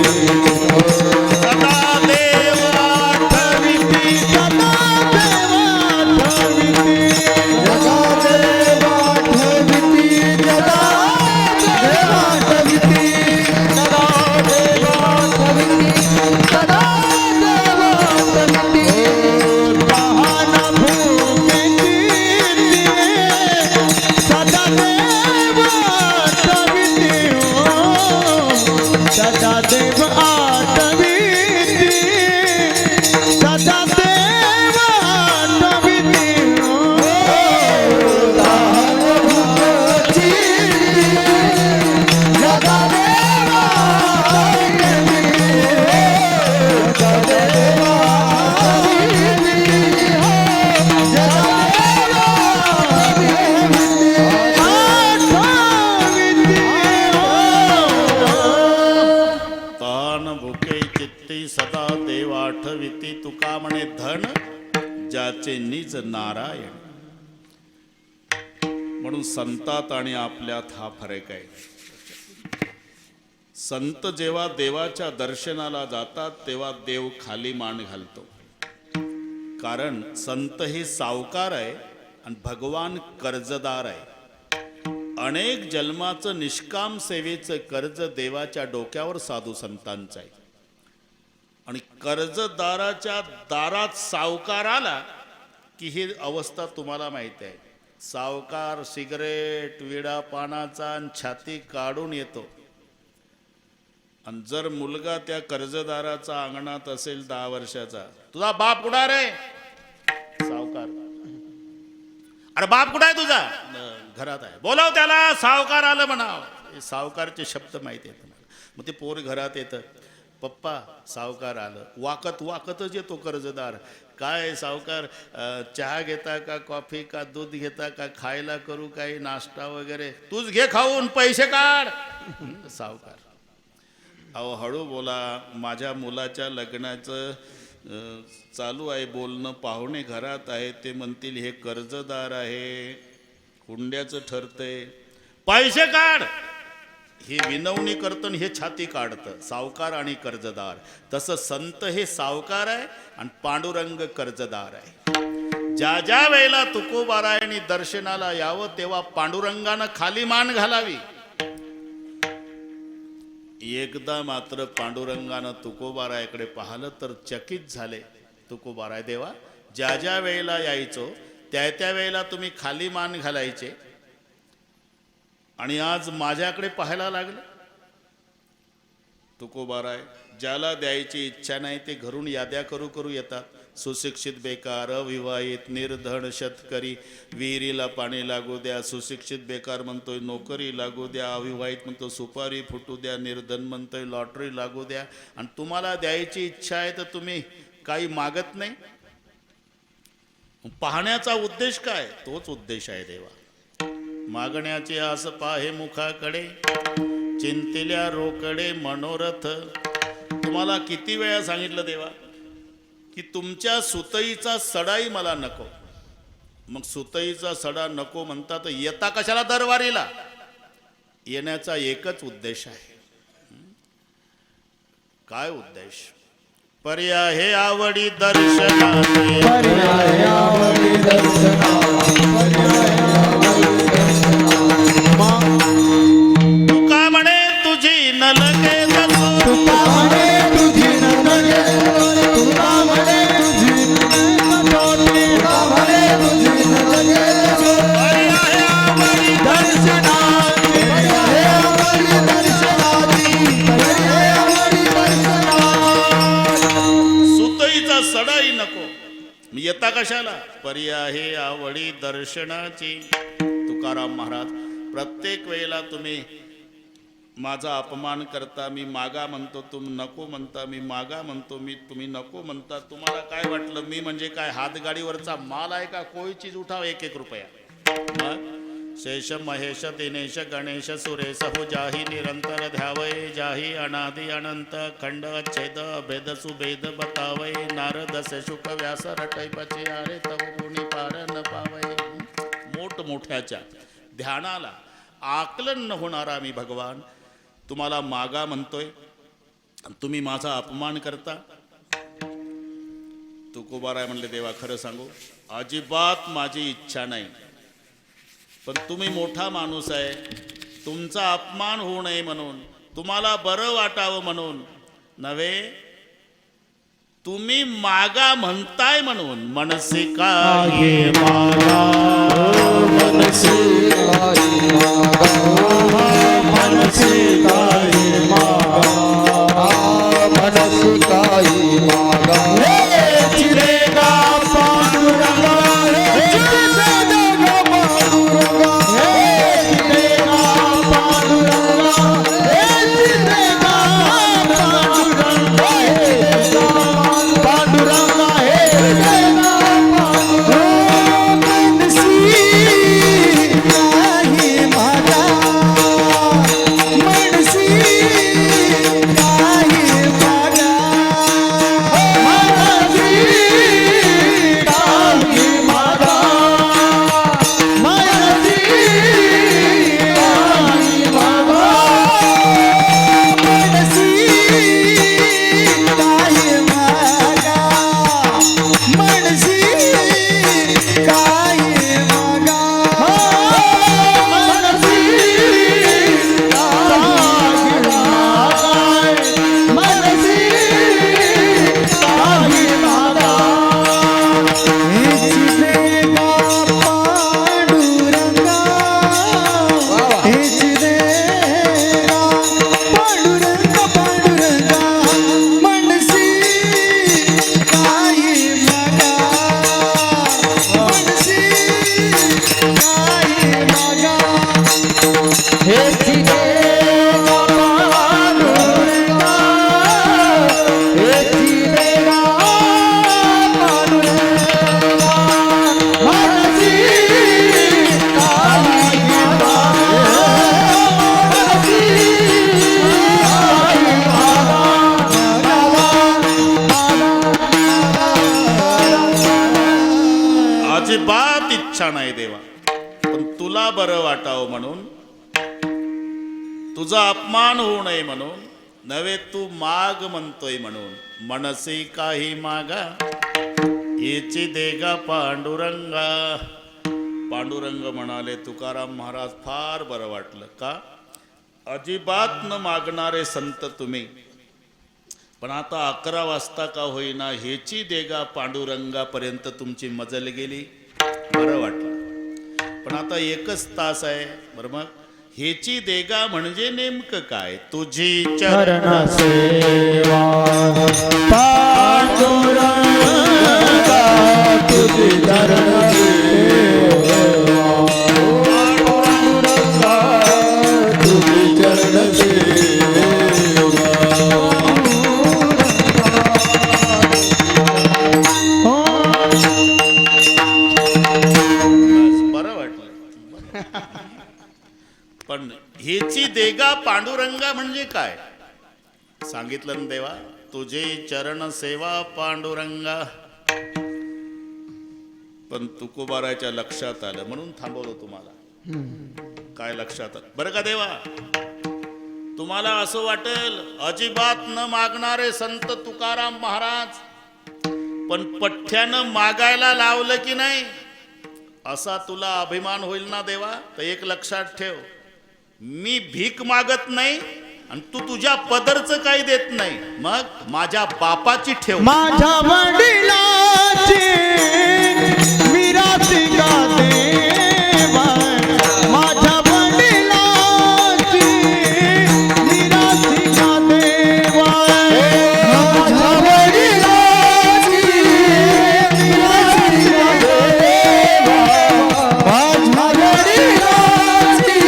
सदा देव आठविती, सदा देवाठविती, जगा देवाठविती, जगा देवाठविती, सदा देवाठविती, सदा देवाठविती. तहान भूखे कीर्तिने ज्याचे निज नारायण. म्हणून संतात आणि आपल्यात हा फरक आहे. संत जेव्हा देवाच्या दर्शनाला जातात तेव्हा देव खाली मान घालतो. कारण संत हे सावकार आहे आणि भगवान कर्जदार आहे. अनेक जन्माचं निष्काम सेवेचं कर्ज देवाच्या डोक्यावर साधू संतांचं आहे. आणि कर्जदाराच्या दारात सावकार आला की ही अवस्था तुम्हाला माहिती आहे. सावकार सिगरेट विडा पानाचा आणि छाती काढून येतो. आणि जर मुलगा त्या कर्जदाराचा अंगणात असेल 10 वर्षाचा, तुझा बाप कुठं रे? सावकार. अरे बाप कुठं आहे तुझा? घरात आहे. बोलाव त्याला, सावकार आलं म्हणाव. हे सावकारचे शब्द माहिती आहेत तुम्हाला. मग ते पोर घरात येतं, पप्पा सावकार आलं. वाकत वाकतच येतो कर्जदार. काय सावकार, चहा घेता का, कॉफी का, दूध घेता का, खायला करू काही नाश्ता वगैरे? तूच घे खाऊन, पैसे काढ. सावकार. अहो हळू बोला, माझ्या मुलाच्या लग्नाचं चालू आहे बोलणं, पाहुणे घरात आहे, ते म्हणतील हे कर्जदार आहे, हुंड्याचं ठरतंय, पैसे काढ. हे विनवणी करतं, हे छाती काढतं. सावकार आणि कर्जदार. तसं संत हे सावकार आहे आणि पांडुरंग कर्जदार आहे. ज्या ज्या वेळेला तुकोबारायणी दर्शनाला यावं तेव्हा पांडुरंगानं खाली मान घालावी. एकदा मात्र पांडुरंगानं तुकोबारायाकडे पाहिलं तर चकित झाले. तुकोबाराय देवा, ज्या ज्या वेळेला यायचो त्या त्या वेळेला तुम्ही खाली मान घालायचे आणि आज माझ्याकडे पाहायला लागले. तुकोबाराय, ज्याला द्यायची इच्छा नाही ते घरून याद्या करू करू येतात. सुशिक्षित बेकार, अविवाहित, निर्धन, शेतकरी, विहिरीला पाणी लागू द्या. सुशिक्षित बेकार म्हणतोय नोकरी लागू द्या. अविवाहित म्हणतो सुपारी फुटू द्या. निर्धन म्हणतोय लॉटरी लागू द्या. आणि तुम्हाला द्यायची इच्छा आहे तर तुम्ही काही मागत नाही. पाहण्याचा उद्देश काय? तोच उद्देश आहे देवा. मागण्याचे आस पाहे मुखाकडे, चिंतिल्या रोकडे मनोरथ. तुम्हाला किती वेळा सांगितलं देवा की तुमच्या सुतईचा सडाही मला नको. मग सुतईचा सडा नको म्हणता तर येता कशाला दरबारीला? येण्याचा एकच उद्देश आहे. काय उद्देश? पर्याय हे आवडी दर्शनाचे, पर्याय आवडी तुका म्हणे तुझी न लगे दसू, तुका म्हणे तुझी नगे, तुका म्हणे तुझी नगे, तुका म्हणे तुझी नगे. पर्याय आवडी दर्शनाची, पर्याय आवडी दर्शनाची, पर्याय आवडी दर्शनाची. सुतईचा सडाही नको, मी येता कशाला? पर्याय हे आवडी दर्शनाची. तुकाराम महाराज, प्रत्येक वेळेला तुम्ही माझा अपमान करता. मी मागा म्हणतो, तुम्ही नको म्हणता. मी मागा म्हणतो, तुम्ही नको म्हणता. तुम्हाला काय वाटलं मी म्हणजे काय हातगाडीवरचा माल आहे का? कोई चीज उठाव 1-1 रुपया. शेष महेश दिनेश गणेश सुरेश हो जाही निरंतर ध्यावय. जाही अनादि अनंत खंड छेद भेद सुभेद बतावय. नारद से शुक व्यास रटय पचियारे तव गुणी पार न पावय. मोठमोठ्याच्या ध्यानाला आकलन न होणारा मी भगवान तुम्हाला मागा म्हणतोय, तुम्ही माझा अपमान करता. तुकोबाराय म्हणले देवा खरं सांगू, अजिबात माझी इच्छा नाही. पण तुम्ही मोठा माणूस आहे, तुमचा अपमान होऊ नये म्हणून, तुम्हाला बरं वाटावं म्हणून नव्हे, तुम्ही मागा म्हणताय म्हणून. मनसे काय मागा, मनसे काय मागा, मनसे काय मागा, मनसे काय मागा. हे चिरेगा पांडुरंगा, हे चिरेगा पांडुरंगा, हे चिरेगा पांडुरंगा, हे चिरेगा पांडुरंगा, हे पांडुरंगा, हे चिरेगा पांडुरंगा. मनसी काही मागा, मनसी अजिबात इच्छा नाही देवा, पण तुला बरं वाटावं म्हणून, तुझा अपमान होऊ नये म्हणून नव्हे, तू माग म्हणतोय म्हणून. मनसी काही मागा हेची देगा पांडुरंगा. पांडुरंग म्हणाले, तुकाराम महाराज फार बरं वाटलं. का? अजिबात न मागणारे संत तुम्ही, पण आता 11 वाजता का होईना हेची देगा पांडुरंगापर्यंत तुमची मजल गेली, बरं वाटलं. पण आता 1च तास आहे. बरं, मग हेची देगा म्हणजे नेमकं काय? तुझी चरण सेवा पांडुरंगा, तुझी चरण सेवा पांडुरंगा, तुझी चरण सेवा. बरं वाटलं. पण हेची देगा पांडुरंगा म्हणजे काय सांगितलं ना देवा? तुझे चरण सेवा पांडुरंगा. पण तुकोबाराच्या लक्षात आलं म्हणून थांबवलं तुम्हाला. काय लक्षात आलं बरं का देवा? तुम्हाला असं वाटेल अजिबात न मागणारे संत तुकाराम महाराज, पण पठ्ठ्यानं मागायला लावलं की नाही असा तुला अभिमान होईल ना देवा? तर एक लक्षात ठेव, मी भीक मागत नाही आणि तू तुझ्या पदरचं काही देत नाही, मग माझ्या बापाची ठेव. माझ्या वडिलाची मिरासी का देवा, माझ्या वडिलाची मिरासी का देवा, माझ्या वडिलाची मिरासी का देवा, माझ्या वडिलाची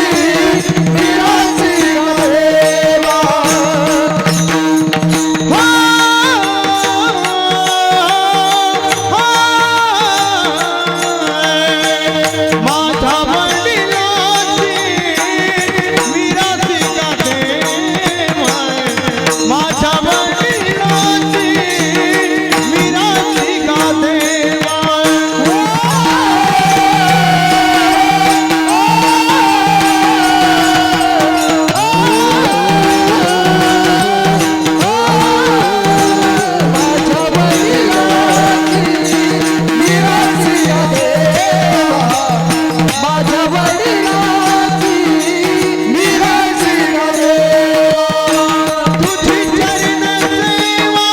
मिरासी का देवा. माझ्या वडिलांची मिरासी का देवा, माझ्या वडिलांची मिरासी का देवा. माझ्या वडिलांची मिरासी का देवा, माझ्या वडिलांची मिरासी का देवा. तुझी चरण सेवा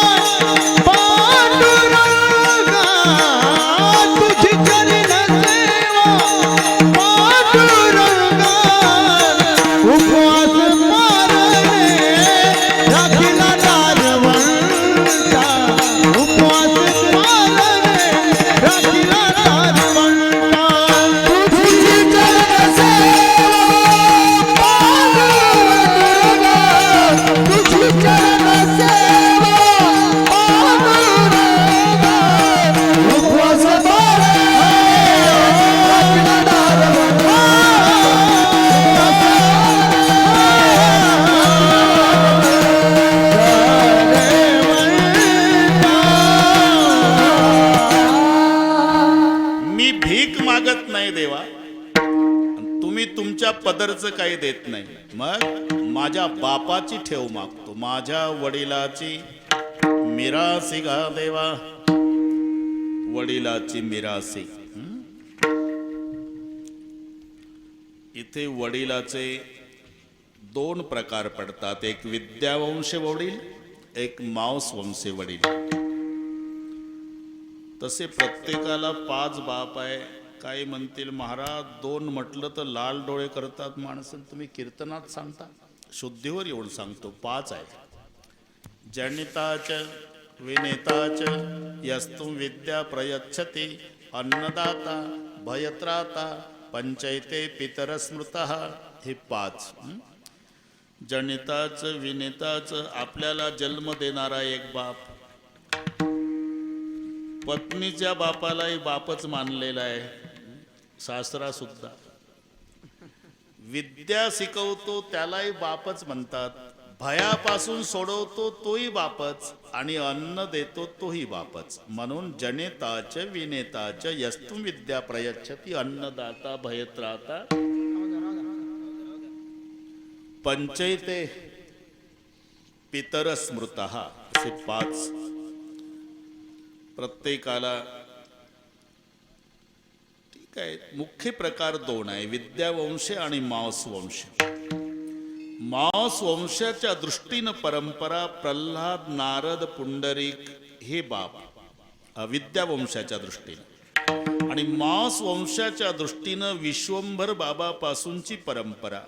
पांडुरंगा, तुझी चरण सेवा पांडुरंगा. उपवास मारणे राखीला दारवंता, उपवास मारणे राखीला दारवंता. तुझी चरण सेवा पांडुरंगा, तुझी चरण सेवा पांडुरंगा. उपवास मारणे राखीला दारवंता. मी भीक मागत नाही देवा, आणि तुम्ही तुमच्या पदरचं काही देत नाही, मग माझ्या बापाची ठेव मागतो, माझ्या वडिलाची मिरासी गा देवा. वडिलाची मिरासी. इथे वडिलाचे 2 प्रकार पडतात, एक विद्यावंश वडील, एक मांसवंशी वडील. तसे प्रत्येकाला 5 बाप आहे. काही म्हणतील महाराज 2 म्हटलं तर लाल डोळे करतात माणसं, तुम्ही कीर्तनात सांगता. शुद्धीवर येऊन सांगतो 5 आहे. जनिताच विनेताच यस्तु विद्या प्रयच्छति, अन्नदाता भयत्राता पंचैते पितर स्मृतः. हे 5. जनिताच विनेताच आपल्याला जन्म देणारा एक बाप, पत्नीच्या बापालाही बापच मानलेला आहे, सासरा सुद्धा. विद्या शिकवतो त्यालाही बापच म्हणतात, भयापासून सोडवतो तोही बापच आणि अन्न देतो तोही बापच. म्हणून जनेताच विनेताच यस्तु विद्या प्रयच्छती अन्नदाता भयत्राता पंचैते पितर स्मृतः. असे 5 प्रत्येकाला. ठीक आहे, मुख्य प्रकार 2 आहे, विद्यावंश आणि मांसवंश. मांसवंशाच्या दृष्टीनं परंपरा प्रल्हाद नारद पुंडरीक हे बाप विद्यावंशाच्या दृष्टीनं, आणि मांसवंशाच्या दृष्टीनं विश्वंभर बाबापासूनची परंपरा.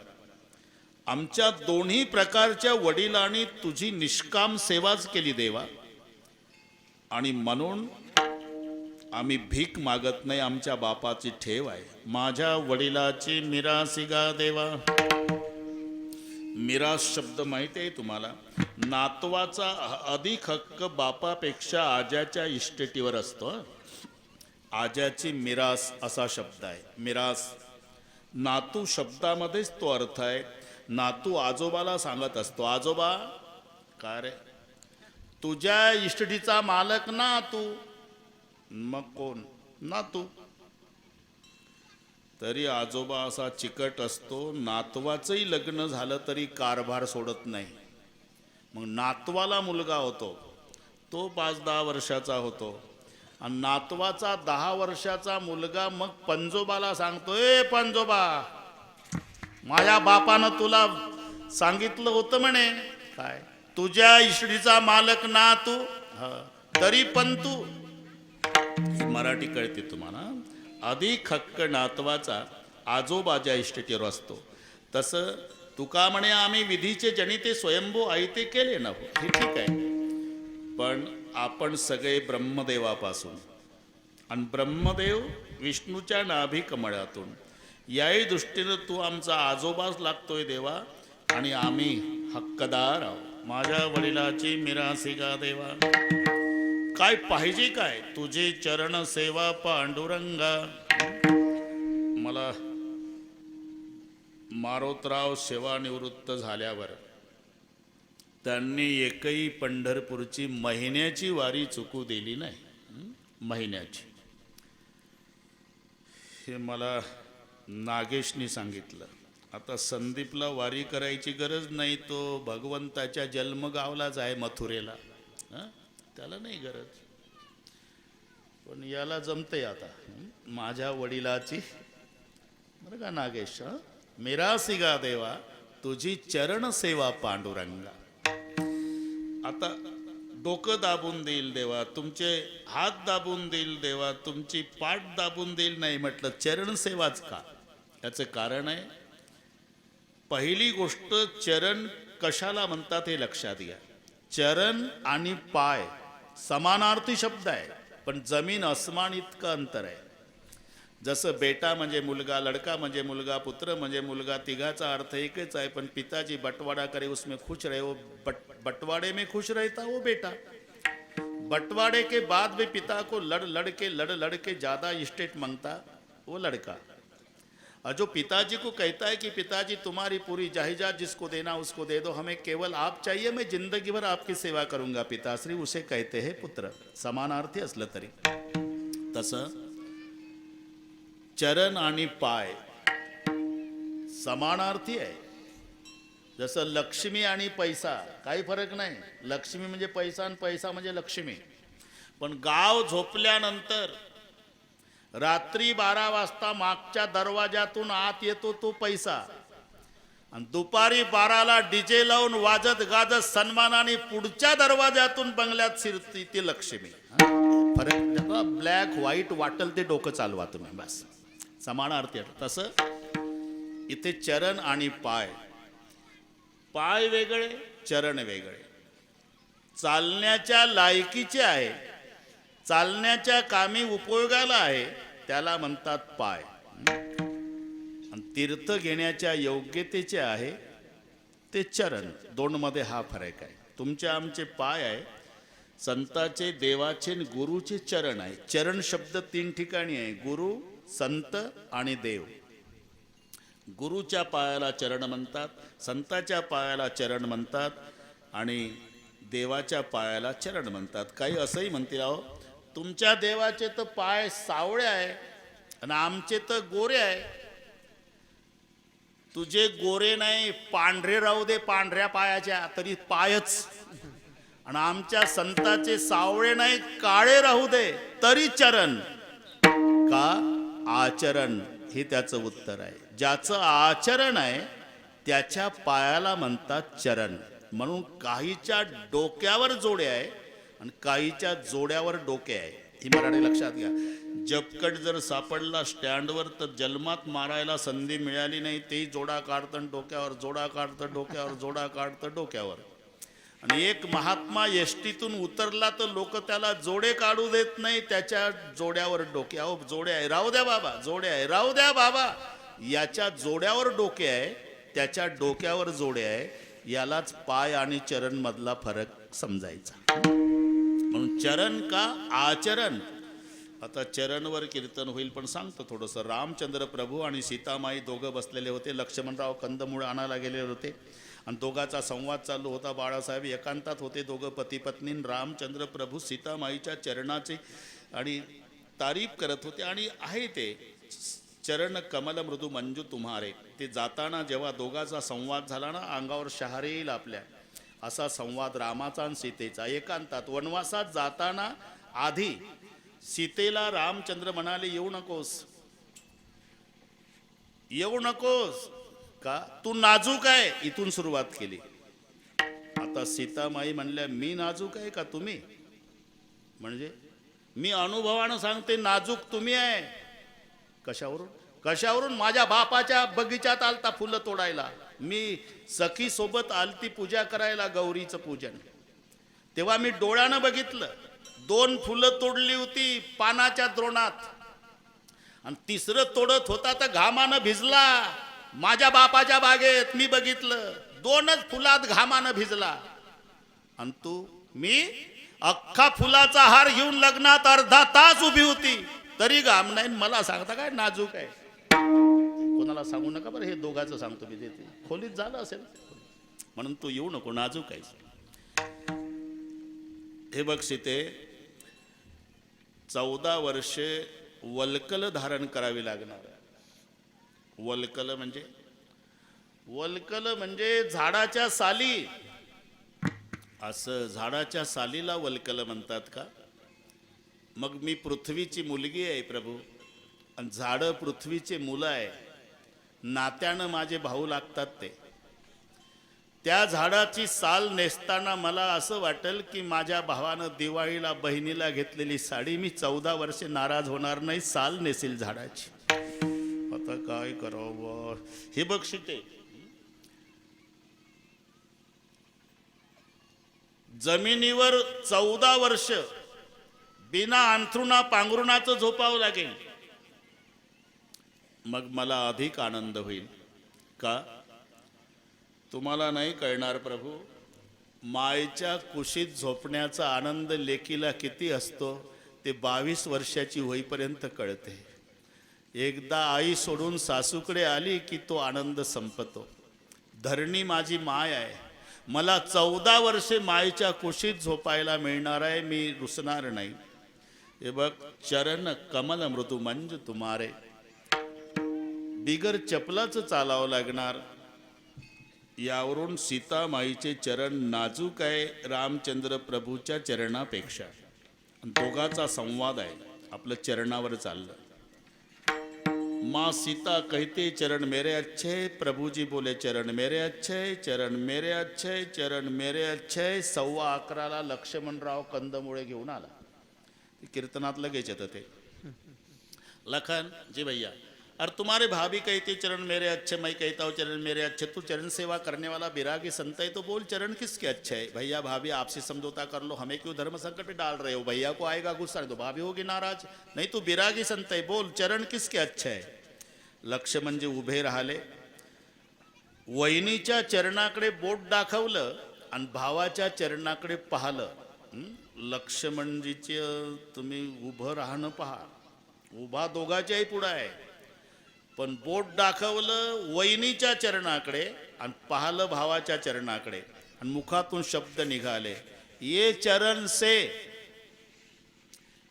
आमच्या दोन्ही प्रकारच्या वडिलांनी तुझी निष्काम सेवाच केली देवा, आणि म्हणून आम्ही भीक मागत नाही. आमच्या बापाची ठेव आहे. माझ्या वडिलाची मिरासी गा देवा. मिरास शब्द माहिती आहे तुम्हाला? नातवाचा अधिक हक्क बापापेक्षा आज्याच्या इस्टेटीवर असतो. आज्याची मिरास असा शब्द आहे. मिरास नातू शब्दामध्येच तो अर्थ आहे. नातू आजोबाला सांगत असतो, आजोबा का रे, तुझ्या इस्टेटीचा मालक ना तू. मग कोण? नातू. तरी आजोबा असा चिकट असतो, नातवाचंही लग्न झालं तरी कारभार सोडत नाही. मग नातवाला मुलगा होतो, तो 5-10 वर्षाचा होतो, आणि नातवाचा 10 वर्षाचा मुलगा मग पंजोबाला सांगतो, ए पंजोबा, माझ्या बापानं तुला सांगितलं होतं म्हणे, काय तुझ्या इस्टेटीचा मालक ना तू, तरी पण तू. ही मराठी कळते तुम्हाला? अधिक हक्क नातवाचा आजोबाच्या इस्टेटीवर असतो. तसं तुका म्हणे आम्ही विधीचे जनिते स्वयंभू आयते केले ना. हे ठीक आहे, पण आपण सगळे ब्रह्मदेवापासून, आणि ब्रह्मदेव विष्णूच्या नाभी कमळातून, याही दृष्टीनं तू आमचा आजोबाच लागतोय देवा, आणि आम्ही हक्कदार आहोत. माझ्या वडिलाची मिरासी गा देवा. काय पाहिजे काय? तुझे चरण सेवा पांडुरंगा. मला मारोतराव सेवानिवृत्त झाल्यावर त्यांनी एकही पंढरपूरची महिन्याची वारी चुकू दिली नाही. महिन्याची. हे मला नागेशनी सांगितलं. आता संदीपला वारी करायची गरज नाही, तो भगवंताच्या जन्मगावलाच आहे मथुरेला, त्याला नाही गरज. पण याला जमते आता. माझ्या वडिलाची, बरं का नागेश, मिरासी गा देवा तुझी चरण सेवा पांडुरंगा. आता डोकं दाबून देईल देवा, तुमचे हात दाबून देईल देवा, तुमची पाठ दाबून देईल नाही म्हटलं, चरण सेवाच का? याचं कारण आहे, पहिली गोष्ट चरण कशाला म्हणतात हे लक्षात घ्या. चरण आणि पाय समानार्थी शब्द आहे, पण जमीन अस्मान इतकं अंतर आहे. जसं बेटा म्हणजे मुलगा, लड़का म्हणजे मुलगा, पुत्र म्हणजे मुलगा, तिघाचा अर्थ एकच आहे. पण पिताजी बंटवारा करे उसमें खुश रहे, वो बंटवाड़े में खुश रहता वो बेटा. बंटवाड़े के बाद भी पिता को लड़ लड़ के ज़्यादा इस्टेट मांगता वो लड़का. और जो पिताजी को कहता है कि पिताजी तुम्हारी पूरी जायदाद जिसको देना उसको दे दो, हमें केवल आप चाहिए, मैं जिंदगी भर आपकी सेवा करूंगा पिताश्री, उसे कहते हैं पुत्र. समानार्थी असलं तरी. तसं चरण आणि पाय समानार्थी आहे. जसं लक्ष्मी आणि पैसा काही फरक नाही. लक्ष्मी म्हणजे पैसा आणि पैसा म्हणजे लक्ष्मी. पण गाव झोपल्यानंतर रात्री 12 वाजता मागच्या दरवाजातून आत येतो तो पैसा, आणि दुपारी 12ला डीजे लावून वाजत गाजत सन्मानाने पुढच्या दरवाजातून बंगल्यात शिरती ती लक्ष्मी. फरक ब्लॅक व्हाईट वाटल ते डोकं चालवा तुम्ही, बस समानार्थी. तसं इथे चरण आणि पाय, पाय वेगळे चरण वेगळे. चालण्याच्या लायकीचे आहे, चालण्याच्या कामी उपयोगाला आहे, त्याला म्हणतात पाय. आणि तीर्थ घेण्याच्या योग्यतेचे आहे ते चरण. 2 मध्ये हा फरक आहे. तुमचे आमचे पाय आहे, संताचे देवाचे गुरुचे चरण आहे. चरण शब्द 3 ठिकाणी आहे, गुरु, संत आणि देव. गुरुच्या पायाला चरण म्हणतात, संताच्या पायाला चरण म्हणतात आणि देवाच्या पायाला चरण म्हणतात. काही असंही म्हणतील, अहो तुमच्या देवाचे तर पाय सावळे आहे आणि आमचे तर गोरे आहे. तुझे गोरे नाही पांढरे राहू दे, पांढऱ्या पायाच्या तरी पायच, आणि आमच्या संताचे सावळे नाही काळे राहू दे तरी चरण. का आचरण हे त्याचं उत्तर आहे. ज्याचं आचरण आहे त्याच्या पायाला म्हणतात चरण. म्हणून काहीच्या डोक्यावर जोडे आहे आणि काहीच्या जोड्यावर डोके आहे. ही मराठी लक्षात घ्या. जपकट जर सापडला स्टँडवर तर जन्मात मारायला संधी मिळाली नाही, तेही जोडा काढतं डोक्यावर, जोडा काढतं डोक्यावर, जोडा काढतं डोक्यावर. आणि एक महात्मा एसटीतून उतरला तर लोक त्याला जोडे काढू देत नाही, त्याच्या जोड्यावर डोके. अहो जोडे आहे राहू द्या बाबा, जोडे आहे राहू द्या बाबा. याच्या जोड्यावर डोके आहे, त्याच्या डोक्यावर जोडे आहे. यालाच पाय आणि चरण मधला फरक समजायचा. म्हणून चरण का आचरण. आता चरणवर कीर्तन होईल, पण सांगतो थोडंसं. रामचंद्र प्रभू आणि सीतामाई दोघं बसलेले होते. लक्ष्मणराव कंदमुळं आणायला गेलेले होते आणि दोघाचा संवाद चालू होता. बाळासाहेब एकांतात होते, दोघं पती पत्नी. रामचंद्र प्रभू सीतामाईच्या चरणाची आणि तारीफ करत होते. आणि आहे ते चरण कमल मृदू मंजू तुम्हारे, ते जाताना जेव्हा दोघाचा संवाद झाला ना, अंगावर शहारे येईल आपल्या. असा संवाद रामाचा आणि सीतेचा एकांतात. वनवासात जाताना आधी सीतेला रामचंद्र म्हणाले, येऊ नकोस, येऊ नकोस. का तू नाजूक आहे. इथून सुरुवात केली. आता सीतामाई म्हणल्या, मी नाजूक आहे का तुम्ही? म्हणजे मी अनुभवानं सांगते नाजूक तुम्ही आहे. कशावरून? कशावरून? माझ्या बापाच्या बगीचात आलता फुलं तोडायला. मी सखी सोबत आलती पूजा करायला, गौरीचं पूजन. तेव्हा मी डोळ्यानं बघितलं, 2 फुलं तोडली होती पानाच्या द्रोणात, आणि तिसरं तोडत होता तर घामानं भिजला. माझ्या बापाच्या बागेत मी बघितलं, 2च फुलात घामानं भिजला. आणि तू? मी अख्खा फुलाचा हार घेऊन लग्नात अर्धा तास उभी होती तरी घाम नाही. मला सांगता काय नाजूक आहे? कोणाला सांगू नका बरं, हे दोघांचं सांगतो मी. देते खोलीत झालं असेल म्हणून तू येऊ नको, नाजूक आहे. हे बघ सीते, 14 वर्षे वल्कल धारण करावी लागणार. वल्कल म्हणजे? वल्कल म्हणजे झाडाच्या साली. असं झाडाच्या सालीला वल्कल म्हणतात का? मग मी पृथ्वीची मुलगी आहे प्रभू, आणि झाडं पृथ्वीचे मुलं आहे. नात्यानं माझे भाऊ लागतात ते. त्या झाडाची साल नेसताना मला असं वाटेल की माझ्या भावानं दिवाळीला बहिणीला घेतलेली साडी मी 14 वर्षे नाराज होणार नाही, साल नेसेल झाडाची. आता काय करावं? हे बघ सीते, जमिनीवर 14 वर्ष बिना अंथरुणा पांघरुणाचं झोपावं लागेल. मग मला अधिक आनंद होईल. का? तुम्हाला नाही कळणार प्रभू, मायेच्या कुशीत झोपण्याचा आनंद लेकीला किती असतो ते 22 वर्षाची होईपर्यंत कळते. एकदा आई सोडून सासूकडे आली की तो आनंद संपतो. धरणी माझी माय आहे, मला 14 वर्षे मायेच्या कुशीत झोपायला मिळणार आहे, मी रुसणार नाही. हे बघ, चरण कमल मृदू मंजू तुम्हारे. बिगर चपलाचं चालावं लागणार. यावरून सीता माईचे चरण नाजूक आहे रामचंद्र प्रभूच्या चरणापेक्षा. दोघाचा संवाद आहे, आपलं चरणावर चाललं. माँ सीता कहते चरण मेरे अच्छे, प्रभुजी बोले चरण मेरे अच्छे, चरण मेरे अच्छे, चरण मेरे अच्छे. 11:15 लक्ष्मणराव कंदमुळे घेऊन आला. कीर्तनात लगेच येतं ते. लखन जी भैया, अरे तुम्हारे भाभी कहती चरण मेरे अच्छे, मैं कहता हूँ चरण मेरे अच्छे. तू चरण सेवा करने वाला बिरागी संत है तो बोल चरण किसके अच्छे है? भैया भाभी आपसे समझौता कर लो, हमें क्यों धर्म संकट में डाल रहे हो? भैया को आएगा गुस्सा तो भाभी होगी नाराज. नहीं तू बिरागी संत है, बोल चरण किसके अच्छे है? लक्ष्मणजी उभे राहिले, वहिनीच्या चरणाकडे बोट दाखवलं आणि भावाच्या चरणाकडे पाहिलं. लक्ष्मणजीचे तुम्ही उभं राहणं पहा, उभा दोघाच्याही पुढं आहे. पण बोट दाखवलं वहिनीच्या चरणाकडे आणि पाहलं भावाच्या चरणाकडे आणि मुखातून शब्द निघाले, ये चरण से,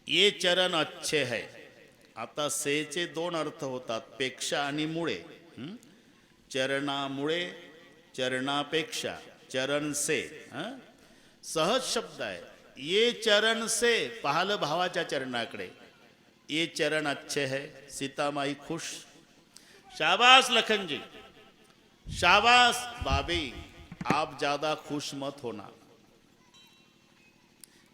ये चरण अच्छे है. आता सेचे दोन अर्थ होतात, पेक्षा आणि मुळे. चरणामुळे, चरणापेक्षा, चरण से. सहज शब्द आहे. ये चरण से, पाहलं भावाच्या चरणाकडे, ये चरण अच्छे है. सीतामाई खुश. शाबाश लखन जी, शाबाश भाभी, आप ज्यादा खुश मत होना.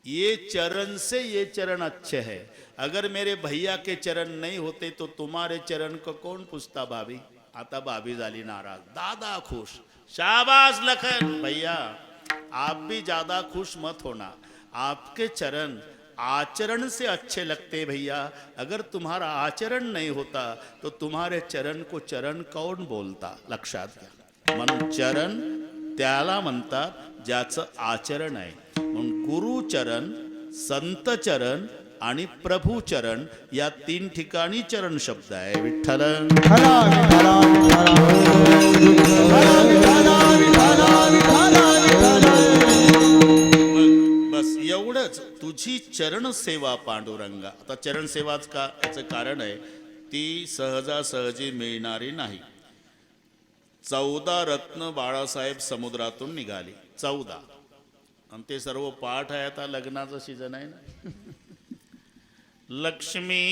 ये चरण से ये चरण अच्छे है. अगर मेरे भैया के चरण नहीं होते तो तुम्हारे चरण को कौन पूछता भाभी. आता भाभी झाली नाराज, दादा खुश. शाबाश लखन भैया, आप भी ज्यादा खुश मत होना. आपके चरण आचरण से अच्छे लगते भैया. अगर तुम्हारा आचरण नहीं होता तो तुम्हारे चरण को चरण कौन बोलता. लक्षात घ्या. म्हणून चरण त्याला म्हणतात ज्याचं आचरण आहे. म्हणून गुरुचरण, संत चरण आणि प्रभू चरण या तीन ठिकाणी चरण शब्द आहे. विठ्ठल विठ्ठला विठ्ठला विठ्ठला विठ्ठला विठ्ठला विठ्ठला. बस एवढंच. तुझी चरण सेवा पांडुरंगा. आता चरण सेवाच का, याचं कारण आहे ती सहजासहजी मिळणारी नाही. 14 रत्न बाळासाहेब समुद्रातून निघाली. 14. आणि ते सर्व पाठ आहे. आता लग्नाचं सीझन आहे ना. लक्ष्मी,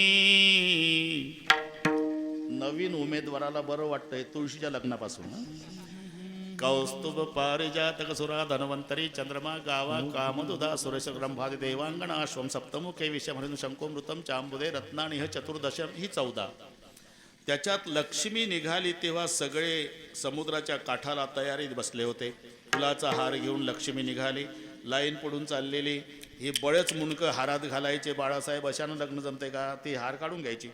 नवीन उमेदवाराला बरं वाटतंय तुळशीच्या लग्नापासून. कौस्तुभ पारिजातक सुरा धन्वंतरी चंद्रमा गावा कामदुधा सुरेश ब्रह्मादि देवांगण अश्वम सप्तमुखे विषमहृन शंकोमृतम चांबुदे रत्नानिह चतुर्दशम. ही 14. त्याच्यात लक्ष्मी निघाली तेव्हा सगळे समुद्राच्या काठाला तयारीत बसले होते. फुलाचा हार घेऊन लक्ष्मी निघाली. लाईन पडून चाललेली. ही बळेच मुंडकं हारात घालायचे. बाळासाहेब अशानं लग्न जमते का. ती हार काढून घ्यायची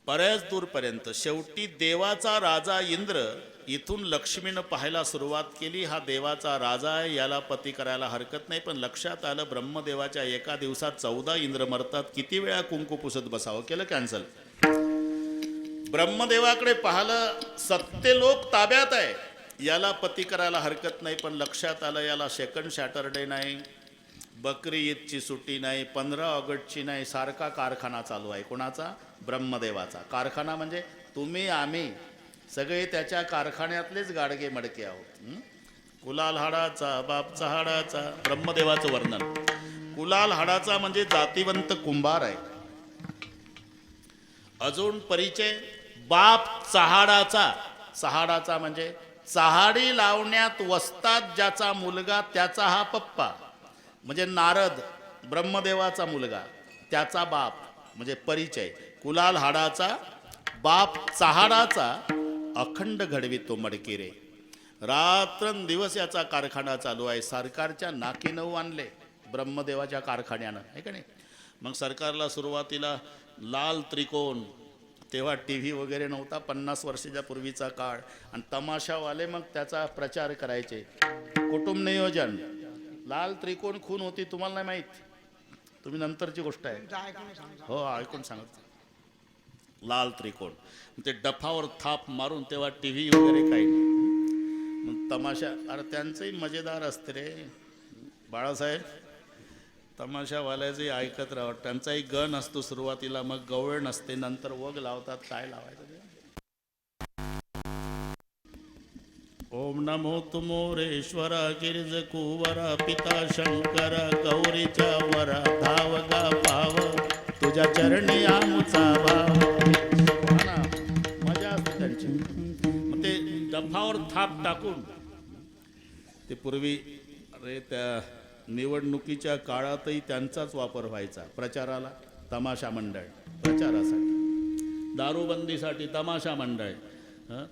बऱ्याच दूरपर्यंत. शेवटी देवाचा राजा इंद्र इथून लक्ष्मीनं पाहायला सुरुवात केली. हा देवाचा राजा आहे, याला पती करायला हरकत नाही. पण लक्षात आलं ब्रह्मदेवाच्या एका दिवसात 14 इंद्र मरतात. किती वेळा कुंकू पुसत बसावं. केलं कॅन्सल. ब्रह्मदेवाकडे पाहिलं, सत्यलोक ताब्यात आहे, याला पती करायला हरकत नाही. पण लक्षात आलं याला सेकंड सॅटरडे नाही, बकरी ईदची सुट्टी नाही, 15 ऑगस्टची नाही. सारखा कारखाना चालू आहे. कोणाचा. ब्रह्मदेवाचा. कारखाना म्हणजे तुम्ही आम्ही सगळे त्याच्या कारखान्यातलेच गाडगे मडके आहोत. कुलाल हाडाचा बाप चहाडाचा. ब्रह्मदेवाचं वर्णन. कुलाल हाडाचा म्हणजे जातिवंत कुंभार आहे. अजून परिचय. बाप चहाडाचा. चहाडाचा म्हणजे चहाडी लावण्यात वस्तात ज्याचा मुलगा त्याचा हा पप्पा. म्हणजे नारद ब्रह्मदेवाचा मुलगा, त्याचा बाप म्हणजे परिचय. कुलाल हाडाचा बाप चहाडाचा अखंड घडवितो मडकी रे. रात्रंदिवस याचा कारखाना चालू आहे. सरकारच्या नाकी नऊ आणले ब्रह्मदेवाच्या कारखान्यानं, आहे का नाही. मग सरकारला सुरुवातीला लाल त्रिकोण, तेव्हा टी व्ही वगैरे नव्हता, 50 वर्षाच्या पूर्वीचा काळ. आणि तमाशावाले मग त्याचा प्रचार करायचे. कुटुंब नियोजन. लाल त्रिकोण खून होती तुम्हाला नाही माहीत, तुम्ही नंतरची गोष्ट आहे. हो ऐकून सांगत. लाल त्रिकोण ते डफावर थाप मारून, तेव्हा टी व्ही वगैरे काही नाही. मग तमाशा, अरे त्यांचंही मजेदार असते रे बाळासाहेब. तमाशावाल्याचंही ऐकत राहा. त्यांचाही गण असतो सुरुवातीला, मग गवळ नसते, नंतर वग लावतात. काय लावायचं ते. ओम नमो तुमोरेश्वरा गिरिज कुवरा पिता शंकरा गौरीच्या वरा धावगा पाव तुझ्या चरणी आमचा भाव. मजा असते त्यांची. मग ते डफावर थाप टाकून ते पूर्वी, अरे त्या निवडणुकीच्या काळातही त्यांचाच वापर व्हायचा प्रचाराला. तमाशा मंडळ प्रचारासाठी, दारूबंदीसाठी तमाशा मंडळ.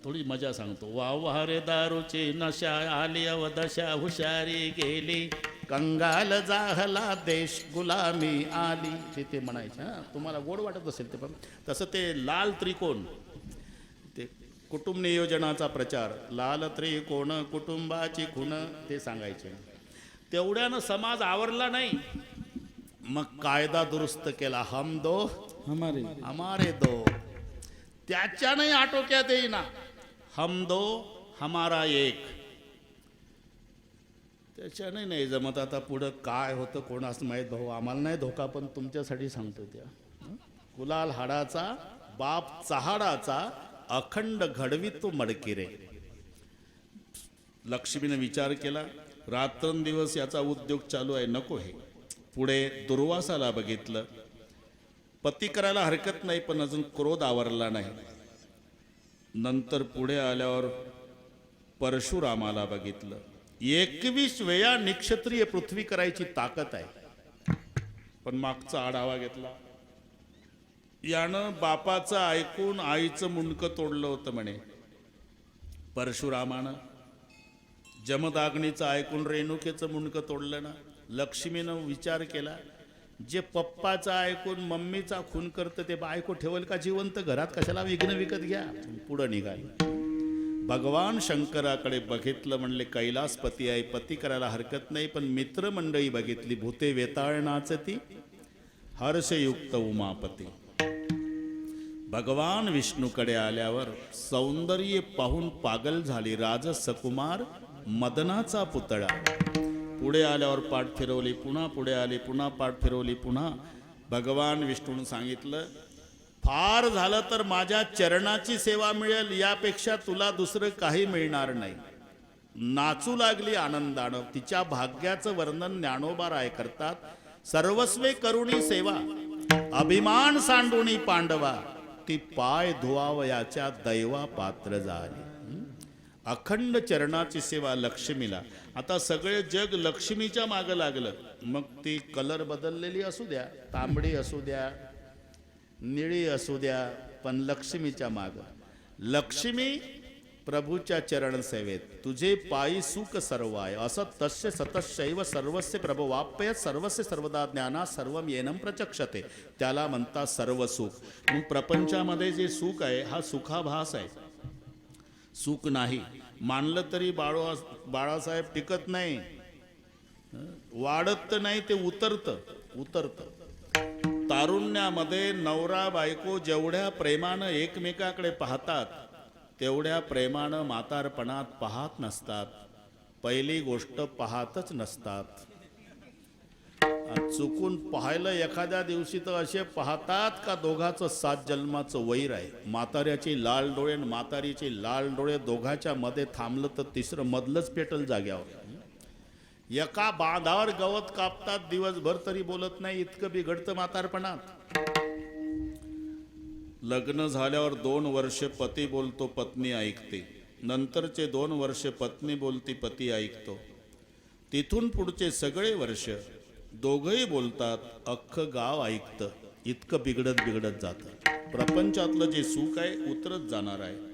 थोडी मजा सांगतो. वाह रे दारूची नशा आली अवदशा हुशारी गेली, कंगाल जाहला देश गुलामी आली. ते म्हणायचे. तुम्हाला गोड वाटत असेल ते. पण तसं ते लाल त्रिकोण, ते कुटुंब नियोजनाचा प्रचार. लाल त्रिकोण कुटुंबाची खूण, ते सांगायचे. तेवढ्यानं समाज आवरला नाही. मग कायदा दुरुस्त केला. हम दो हमारे हमारे दो. त्याच्याने आटोक्यात येईना. हम दो हमारा एक. त्याच्याने नाही जमत. आता पुढं काय होतं कोणास माहीत भाऊ, आम्हाला नाही धोका, पण तुमच्यासाठी सांगतो. त्या कुलाल हाडाचा बाप चहाडाचा अखंड घडवितो मडकिरे. लक्ष्मीने विचार केला, रात्रंदिवस याचा उद्योग चालू आहे, नको हे. पुढे दुर्वासाला बघितलं. पती करायला हरकत नाही, पण अजून क्रोध आवरला नाही. नंतर पुढे आल्यावर परशुरामाला बघितलं. 21 वेळा निक्षत्रिय पृथ्वी करायची ताकद आहे, पण मागचा आढावा घेतला. यानं बापाचं ऐकून आईचं मुंडकं तोडलं होतं म्हणे. परशुरामानं जमदाग्नीचं ऐकून रेणुकेचं मुंडकं तोडलं ना. लक्ष्मीनं विचार केला, जे पप्पाचं ऐकून मम्मीचा खून करतं ते बायको ठेवल का जिवंत घरात, कशाला विघ्न विकत घ्या. पुढं निघाले. भगवान शंकराकडे बघितलं, म्हणले कैलासपती आहे, पती करायला हरकत नाही, पण मित्रमंडळी बघितली. भूते वेताळनाचती हर्षयुक्त उमापती. भगवान विष्णूकडे आल्यावर सौंदर्य पाहून पागल झाली राजसकुमार मदनाचा पुतळा. पुढे आल्यावर पाठ फिरवली, पुन्हा पुढे आली, पुन्हा पाठ फिरवली, पुन्हा. भगवान विष्णूने सांगितलं, फार झालं तर माझ्या चरणाची सेवा मिळेल, यापेक्षा तुला दुसरं काही मिळणार नाही. नाचू लागली आनंदानं. तिच्या भाग्याचं वर्णन ज्ञानोबा राय करतात. सर्वस्वे करुणी सेवा, अभिमान सांडुनी पांडवा, ती पाय धुवावयाच्या दैवा पात्र झाली. अखंड चरणाची सेवा लक्ष्मीला. आता सगळे जग लक्ष्मीच्या मागं लागलं. मग ती कलर बदललेली असू द्या, तांबडी असू द्या, निळी असू द्या, पण लक्ष्मीच्या मागं. लक्ष्मी प्रभूच्या चरण सेवेत. तुझे पायी सुख सर्व आहे. असत तस्य सतशैव सर्वस्य प्रभवाप्य सर्वस्य सर्वदा ज्ञाना सर्वम येनम प्रचक्षते. त्याला म्हणतात सर्व सुख. मग प्रपंचामध्ये जे सुख आहे हा सुखाभास आहे, सुख नाही. मानलं तरी बाळासाहेब टिकत नाही, वाढत नाही, ते उतरतं. तारुण्यामध्ये नवरा बायको जेवढ्या प्रेमानं एकमेकाकडे पाहतात, तेवढ्या प्रेमानं म्हातारपणात पाहत नसतात. पहिली गोष्ट पाहतच नसतात. चुकून पाहिलं एखाद्या दिवशी तर असे पाहतात का दोघाचं 7 जन्माचं वैर आहे. म्हाताऱ्याची लाल डोळे आणि म्हातारीचे लाल डोळे दोघाच्या मध्ये थांबलं तर तिसरं मधलंच पेटल जाग्यावर. एका बांधावर गवत कापतात दिवसभर तरी बोलत नाही, इतकं बिघडतं म्हातारपणात. लग्न झाल्यावर 2 वर्ष पती बोलतो, पत्नी ऐकते. नंतरचे 2 वर्ष पत्नी बोलती, पती ऐकतो. तिथून पुढचे सगळे वर्ष दोघंही बोलतात, अख्खं गाव ऐकतं. इतकं बिघडत जातं. प्रपंचातलं जे सुख आहे उतरत जाणार आहे.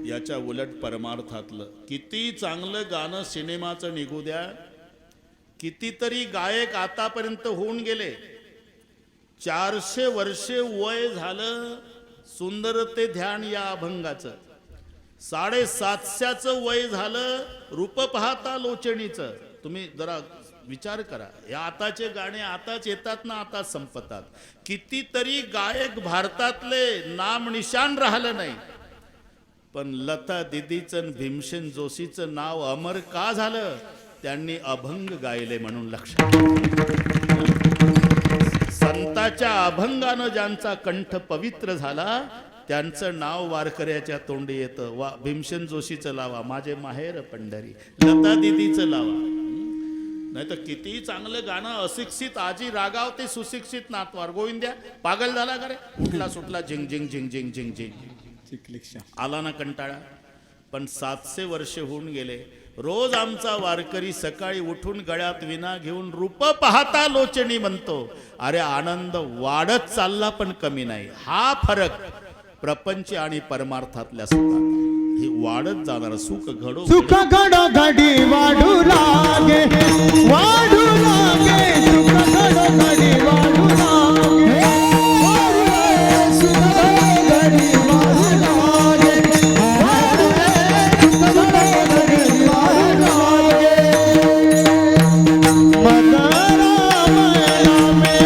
याच्या उलट परमार्थातलं किती चांगलं गाणं सिनेमाचं निघू द्या, कितीतरी गायक आतापर्यंत होऊन गेले. 400 वर्षे वय झालं सुंदर ते ध्यान या अभंगाचं. 750चं वय झालं रूप पाहता लोचणीचं. तुम्ही जरा विचार करा, या आताचे गाणे आताच येतात ना, आताच संपतात. कितीतरी गायक भारतातले नाम निशान राहिलं नाही, पण लता दीदीचं भीमसेन जोशीचं नाव अमर का झालं? त्यांनी अभंग गायले म्हणून. लक्षात, संताच्या अभंगानं ज्यांचा कंठ पवित्र झाला त्यांचं नाव वारकऱ्याच्या तोंडी येतं. भीमसेन जोशीचं लावा, माझे माहेर पंढरी, लता दीदीचं लावा. नाही तर किती चांगलं गाणं, अशिक्षित आजी रागावते सुशिक्षित नातवार. गोविंद्या पागल झाला का रे? उठला सुटला झिंग झिंग झिंग झिंग झिंग झिंग. आला ना कंटाळा. पण 700 वर्ष होऊन गेले. रोज आमचा वारकरी सकाळी उठून गळ्यात विना घेऊन रूप पाहता लोचणी म्हणतो. अरे आनंद वाढत चालला पण कमी नाही. हा फरक प्रपंच आणि परमार्थातल्या सुखात. हे वाढत जाणार सुख घडो सुख घडो घडी वाढू लागे, वाढू लागे. सुख घडो घडी वाढू लागे, सुख घडी वाढू लागे, सुख घडी वाढू लागे. मन राम रामे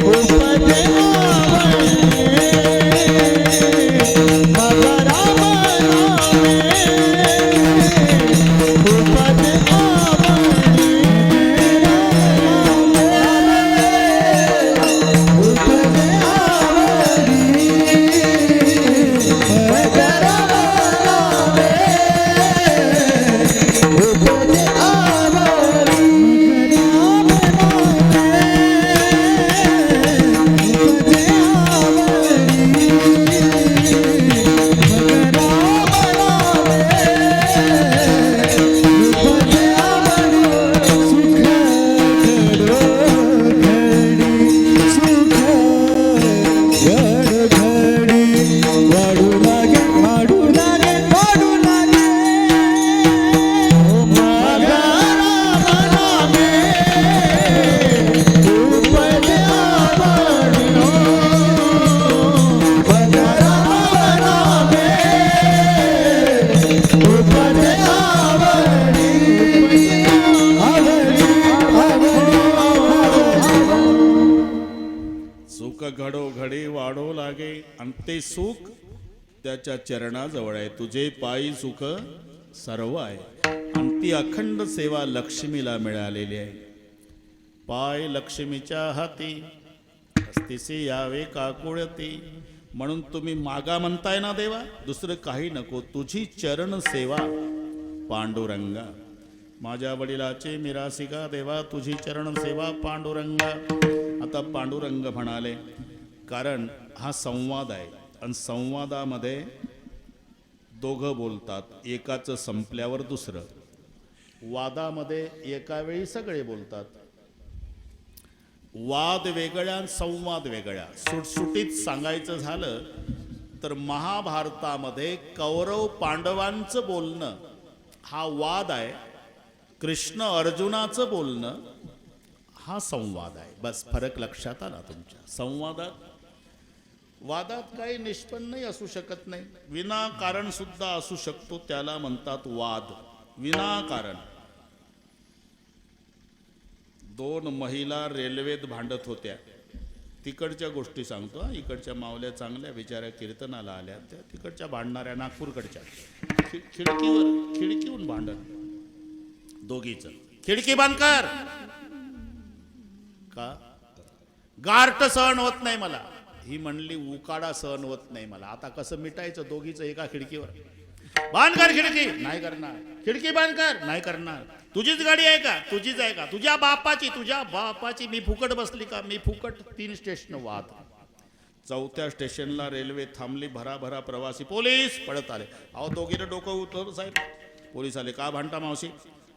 उपदे आवे, सुख घडोघडी वाढो लागे आणि ते सुख त्याच्या चरणाजवळ आहे. तुझे पायी सुख सर्व आहे आणि ती अखंड सेवा लक्ष्मीला मिळालेली आहे. पाय लक्ष्मीच्या हाती असतीसी यावे काकुळती. म्हणून तुम्ही मागा म्हणताय ना देवा, दुसरं काही नको, तुझी चरण सेवा पांडुरंगा. माझ्या वडिलाचे मिरासिका देवा, तुझी चरण सेवा पांडुरंगा. आता पांडुरंग म्हणाले, कारण हा संवाद आहे आणि संवादामध्ये दोघं बोलतात, एकाचं संपल्यावर दुसरं. वादामध्ये एका वेळी सगळे बोलतात. वाद वेगळ्या आणि संवाद वेगळ्या. सुटसुटीत सांगायचं झालं तर महाभारतामध्ये कौरव पांडवांचं बोलणं हा वाद आहे, कृष्ण अर्जुनाचं बोलणं हा संवाद आहे. बस फरक लक्षात आला तुमच्या. वादात काही निष्पन्नही असू शकत नाही, विनाकारण सुद्धा असू शकतो, त्याला म्हणतात वाद. विनाकारण. दोन महिला रेल्वेत भांडत होत्या, तिकडच्या गोष्टी सांगतो हा. इकडच्या मावल्या चांगल्या बिचाऱ्या कीर्तनाला आल्या, त्या तिकडच्या भांडणाऱ्या नागपूरकडच्या खिडकीहून भांडण. दोघीच खिडकी बंद कर. का? गारट सहन होत नाही मला. ही म्हणली उकाडा सहन होत नाही मला. आता कसं मिटायचं दोघीचं एका खिडकीवर? बंद कर खिडकी. नाही करणार. खिडकी बंद कर. नाही करणार. तुझीच गाडी आहे का? तुझीच आहे का? तुझ्या बापाची. मी फुकट बसली का? मी फुकट. 3 स्टेशन वाद. 4थ्या स्टेशनला रेल्वे थांबली, भराभरा प्रवासी. पोलीस पळत आले. अहो दोघीनं डोकं उठवलं साहेब. पोलीस आले. का भांडता मावशी?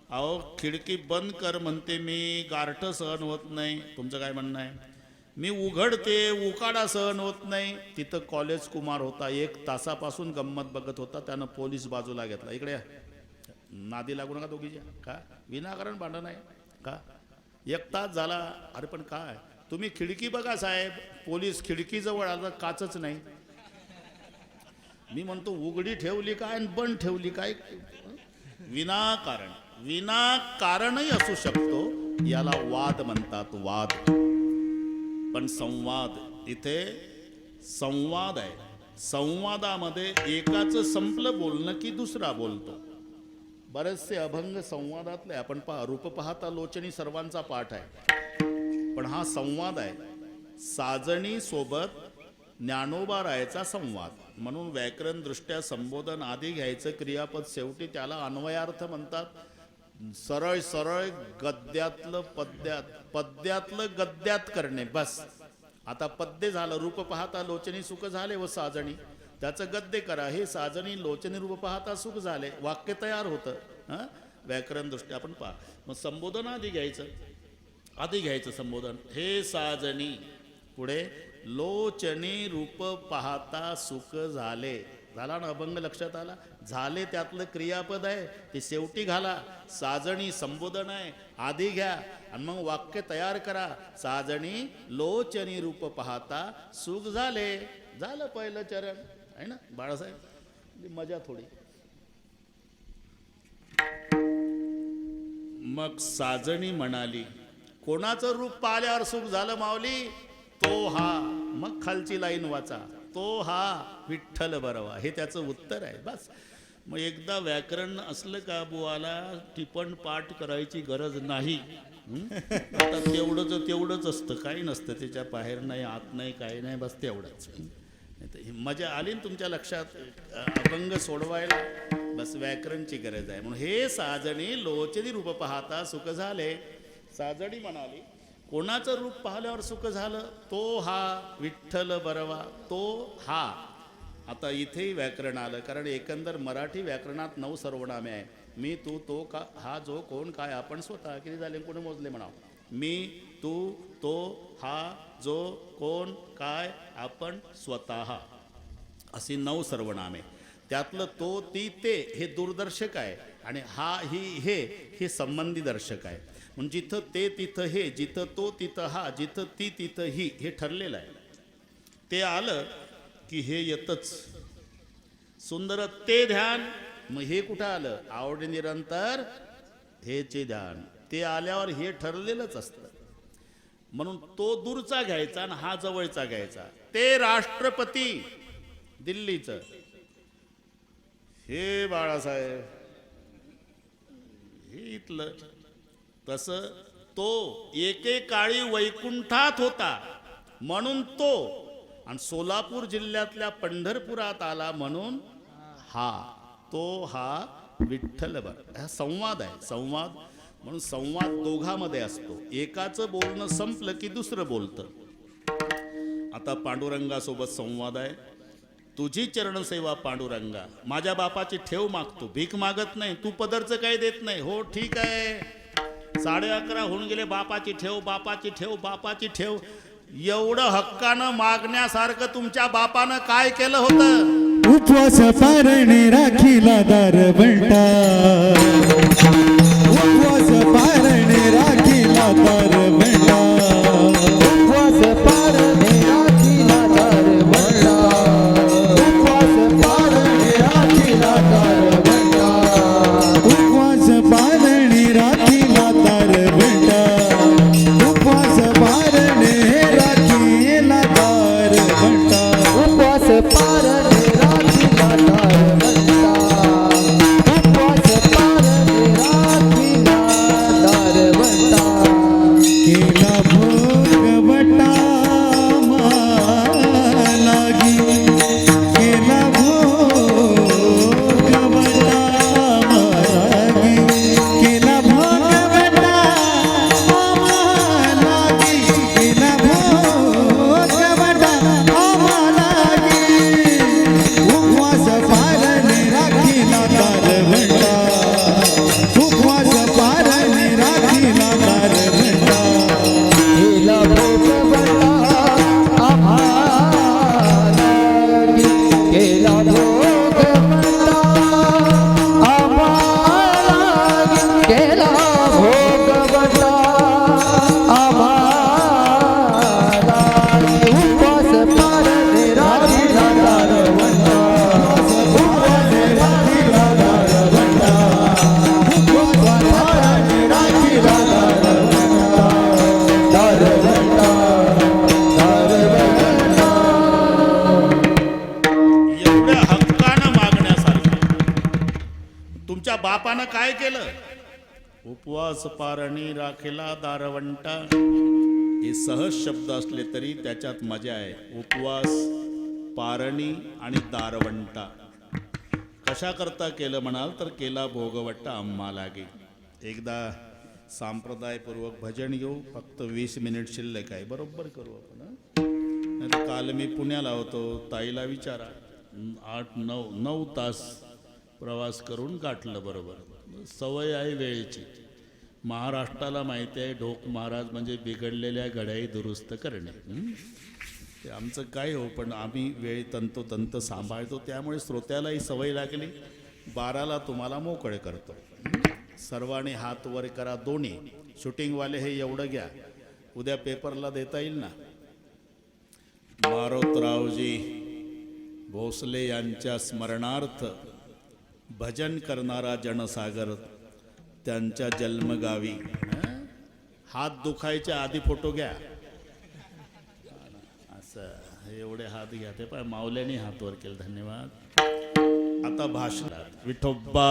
अहो खिडकी बंद कर म्हणते मी, गारठ सहन होत नाही. तुमचं काय म्हणणं आहे? मी उघडते, उकाडा सहन होत नाही. तिथं कॉलेज कुमार होता, 1 तासापासून गंमत बघत होता, त्यानं पोलीस बाजूला घेतला. इकडे या. नादी लागू नका दोघीच्या. का? विनाकारण भांडण आहे का? 1 तास झाला. अरे पण काय, तुम्ही खिडकी बघा साहेब. पोलीस खिडकीजवळ आला, काचच नाही. मी म्हणतो उघडी ठेवली काय आणि बंद ठेवली काय? विनाकारणही असू शकतो, याला वाद म्हणतात. वाद. पण संवाद, इथे संवाद आहे. संवादामध्ये एकाचं संपलं बोलणं की दुसरा बोलतो. बरेचसे अभंग संवादातले आपण रूप पाहता लोचनी सर्वांचा पाठ आहे, पण हा संवाद आहे. साजणी सोबत ज्ञानोबा रायाचा संवाद. म्हणून व्याकरण दृष्ट्या संबोधन आधी घ्यायचं, क्रियापद शेवटी, त्याला अन्वयार्थ म्हणतात. सरळ सरळ गद्यातलं पद्यात, पद्यातलं गद्यात करणे. बस. आता पद्य झालं, रूप पाहता लोचनी सुख झाले व साजणी, त्याचं गद्य करा. हे साजणी लोचनी रूप पाहता सुख झाले, वाक्य तयार होतं. व्याकरण दृष्ट्या आपण पहा. मग संबोधन आधी घ्यायचं संबोधन. हे साजणी, पुढे लोचनी रूप पाहता सुख झाले. झाला ना अभंग? लक्षात आला? झाले त्यातलं क्रियापद आहे, ते शेवटी घाला. साजणी संबोधन आहे, आधी घ्या आणि मग वाक्य तयार करा. साजणी लोचनी रूप पाहता सुख झाले. झालं पहिलं चरण आहे ना बाळासाहेब? मजा थोडी. मग साजणी म्हणाली, कोणाचं रूप पाहिल्यावर सुख झालं माऊली? तो हा. मग खालची लाईन वाचा. तो हा विठ्ठल बरवा. हे त्याचं उत्तर आहे. बस. मग एकदा व्याकरण असलं का बुवाला टिपण पाठ करायची गरज नाही. आता तेवढंच असतं, काही नसतं त्याच्या बाहेर नाही, आत नाही, काही नाही, बस तेवढंच. मजा आली ना तुमच्या लक्षात अभंग सोडवायला? बस व्याकरणची गरज आहे. म्हणून हे साजणी लोचनी रूप पाहता सुख झाले. साजणी म्हणाली, कोणाचं रूप पाहिल्यावर सुख झालं? तो हा विठ्ठल बरवा. तो हा. आता इथेही व्याकरण आलं, कारण एकंदर मराठी व्याकरणात 9 सर्वनामे आहे. मी, तू, तो, का, हा, जो, कोण, काय, आपण, स्वतः. किती झाले? कोणी मोजले म्हणावं? मी, तू, तो, हा, जो, कोण, काय, आपण, स्वतः, अशी 9 सर्वनामे. त्यातलं तो, ती, ते हे दूरदर्शक आहे आणि हा, ही, हे संबंधी दर्शक आहे. म्हणजे जिथं ते तिथं हे, जिथं तो तिथं हा, जिथं ती तिथं ही, हे ठरलेलं आहे. ते आलं की हे येतच. सुंदर ते ध्यान. मग हे कुठं आलं? आवडी निरंतर हेचे ध्यान. ते आल्यावर हे ठरलेलंच असतं. म्हणून तो दूरचा घ्यायचा आणि हा जवळचा घ्यायचा. ते राष्ट्रपती दिल्लीचं, हे बाळासाहेब हे इथलं. तसं तो एकेकाळी वैकुंठात होता म्हणून तो, आणि सोलापूर जिल्ह्यातल्या पंढरपुरात आला म्हणून हा. तो हा विठ्ठल. हा संवाद आहे, संवाद. म्हणून संवाद दोघांमध्ये असतो. एकाचं बोलणं संपलं की दुसरं बोलतं. आता पांडुरंगासोबत संवाद आहे. तुझी चरणसेवा पांडुरंगा, माझ्या बापाची ठेव मागतो, भीक मागत नाही, तू पदरचं काही देत नाही. हो ठीक आहे, 11:30 होऊन गेले, बापाची ठेव, बापाची ठेव, बापाची ठेव. एवढं हक्कानं मागण्यासारखं तुमच्या बापानं काय केलं होतं? उपवास पारणे राखीला दारवंटा, उपवास पारणे राखीला दारवंटा, उपवास पारणे राखीला दारवंटा, उपवास पारणे राखीला दारवंटा, उपवास पारणे राखीला दारवंटा, उपवास पारणे राखीला दारवंटा, उपवास पारणे राखीला दारवंटा, उपवास पारणे राखीला दारवंटा, केला भोगवटा मालागी, केला भोगवटा मालागी, केला भोगवटा मालागी, केला भोगवटा मालागी, उपवास पारणे राखीला दारवंटा, उपवास पारणे राखीला दारवंटा, केला भोगवटा आम्हालागी, केला भोगवटा आम्हालागी, केला भोगवटा आम्हालागी, उपवास पारणे राखीला दारवंटा, उपवास राखीला दारवंटा, उपवास पारणे राखीला दारवंटा, दारवंटा, दारवंटा. एवढ्या हक्कानं मागण्यासारखं तुमच्या बापानं काय केलं? उपवास पारणी राखेला दारवंटा. हे सहज शब्द असले तरी त्याच्यात मजा आहे. उपवास, पारणी आणि दारवंटा. कशा करता केलं म्हणाल तर केला भोगवट्टा आम्हा लागे. एकदा सांप्रदायपूर्वक भजन घेऊ. फक्त 20 मिनिट शिल्लक आहे, बरोबर करू आपण. नाही तर काल मी पुण्याला होतो, ताईला विचारा, 8-9 तास प्रवास करून गाठलं. बरोबर, सवय आहे वेळेची. महाराष्ट्राला माहिती आहे ढोक महाराज म्हणजे बिघडलेल्या घड्याही दुरुस्त करणे. ते आमचं काय हो, पण आम्ही वेळ तंतोतंत सांभाळतो, त्यामुळे श्रोत्यालाही सवय लागली. 12ला तुम्हाला मोकळे करतो. सर्वांनी हात वर करा दोन्ही. शूटिंगवाले हे एवढं घ्या, उद्या पेपरला देता येईल ना. मारोतरावजी भोसले यांच्या स्मरणार्थ भजन करणारा जनसागर त्यांच्या जन्मगावी. हात दुखायच्या आधी फोटो घ्या. असं एवढे हात घ्या. ते पाय माऊल्याने हात वर केलं. धन्यवाद. आता भाषणात विठोबा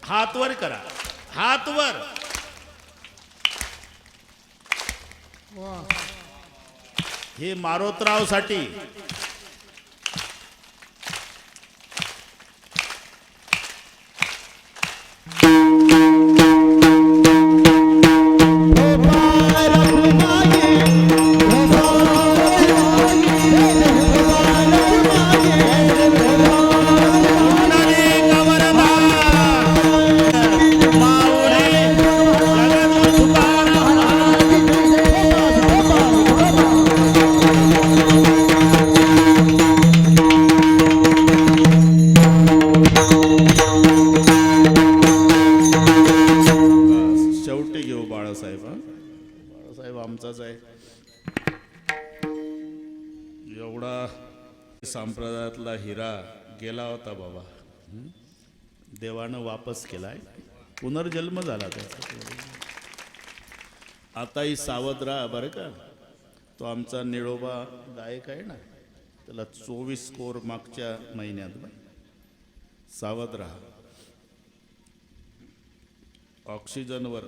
हात वर करा, हात वर. हे मारोतराव साठी. संप्रदायातला हिरा गेला होता बाबा, देवानं वापस केलाय, पुनर्जन्म झाला त्याचा. आताही सावध राहा बरं का. तो आमचा निळोबा गायक आहे ना, त्याला 24 स्कोर मागच्या महिन्यात. सावध राहा. ऑक्सिजनवर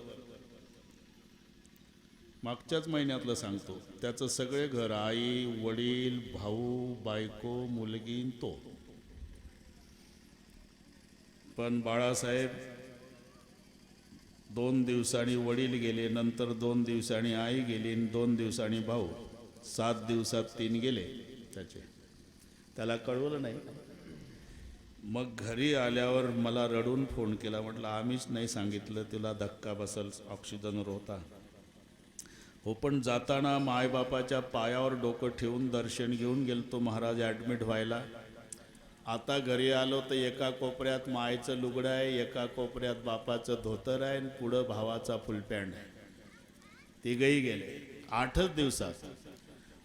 मागच्याच महिन्यातलं सांगतो. त्याचं सगळे घर, आई वडील भाऊ बायको मुलगी तो. पण बाळासाहेब 2 दिवसांनी वडील गेले, नंतर 2 दिवसांनी आई गेली, 2 दिवसांनी भाऊ. 7 दिवसात 3 गेले त्याला कळवलं नाही. मग घरी आल्यावर मला रडून फोन केला. म्हटलं आम्हीच नाही सांगितलं, तुला धक्का बसल, ऑक्सिजनवर होता. हो पण जाताना मायबापाच्या पायावर डोकं ठेवून दर्शन घेऊन गेलतो महाराज ॲडमिट व्हायला. आता घरी आलो तर एका कोपऱ्यात मायचं लुगडं आहे, एका कोपऱ्यात बापाचं धोतर आहे आणि पुढं भावाचा फुलपॅन्ट आहे. तिघही गेले 8च दिवसात.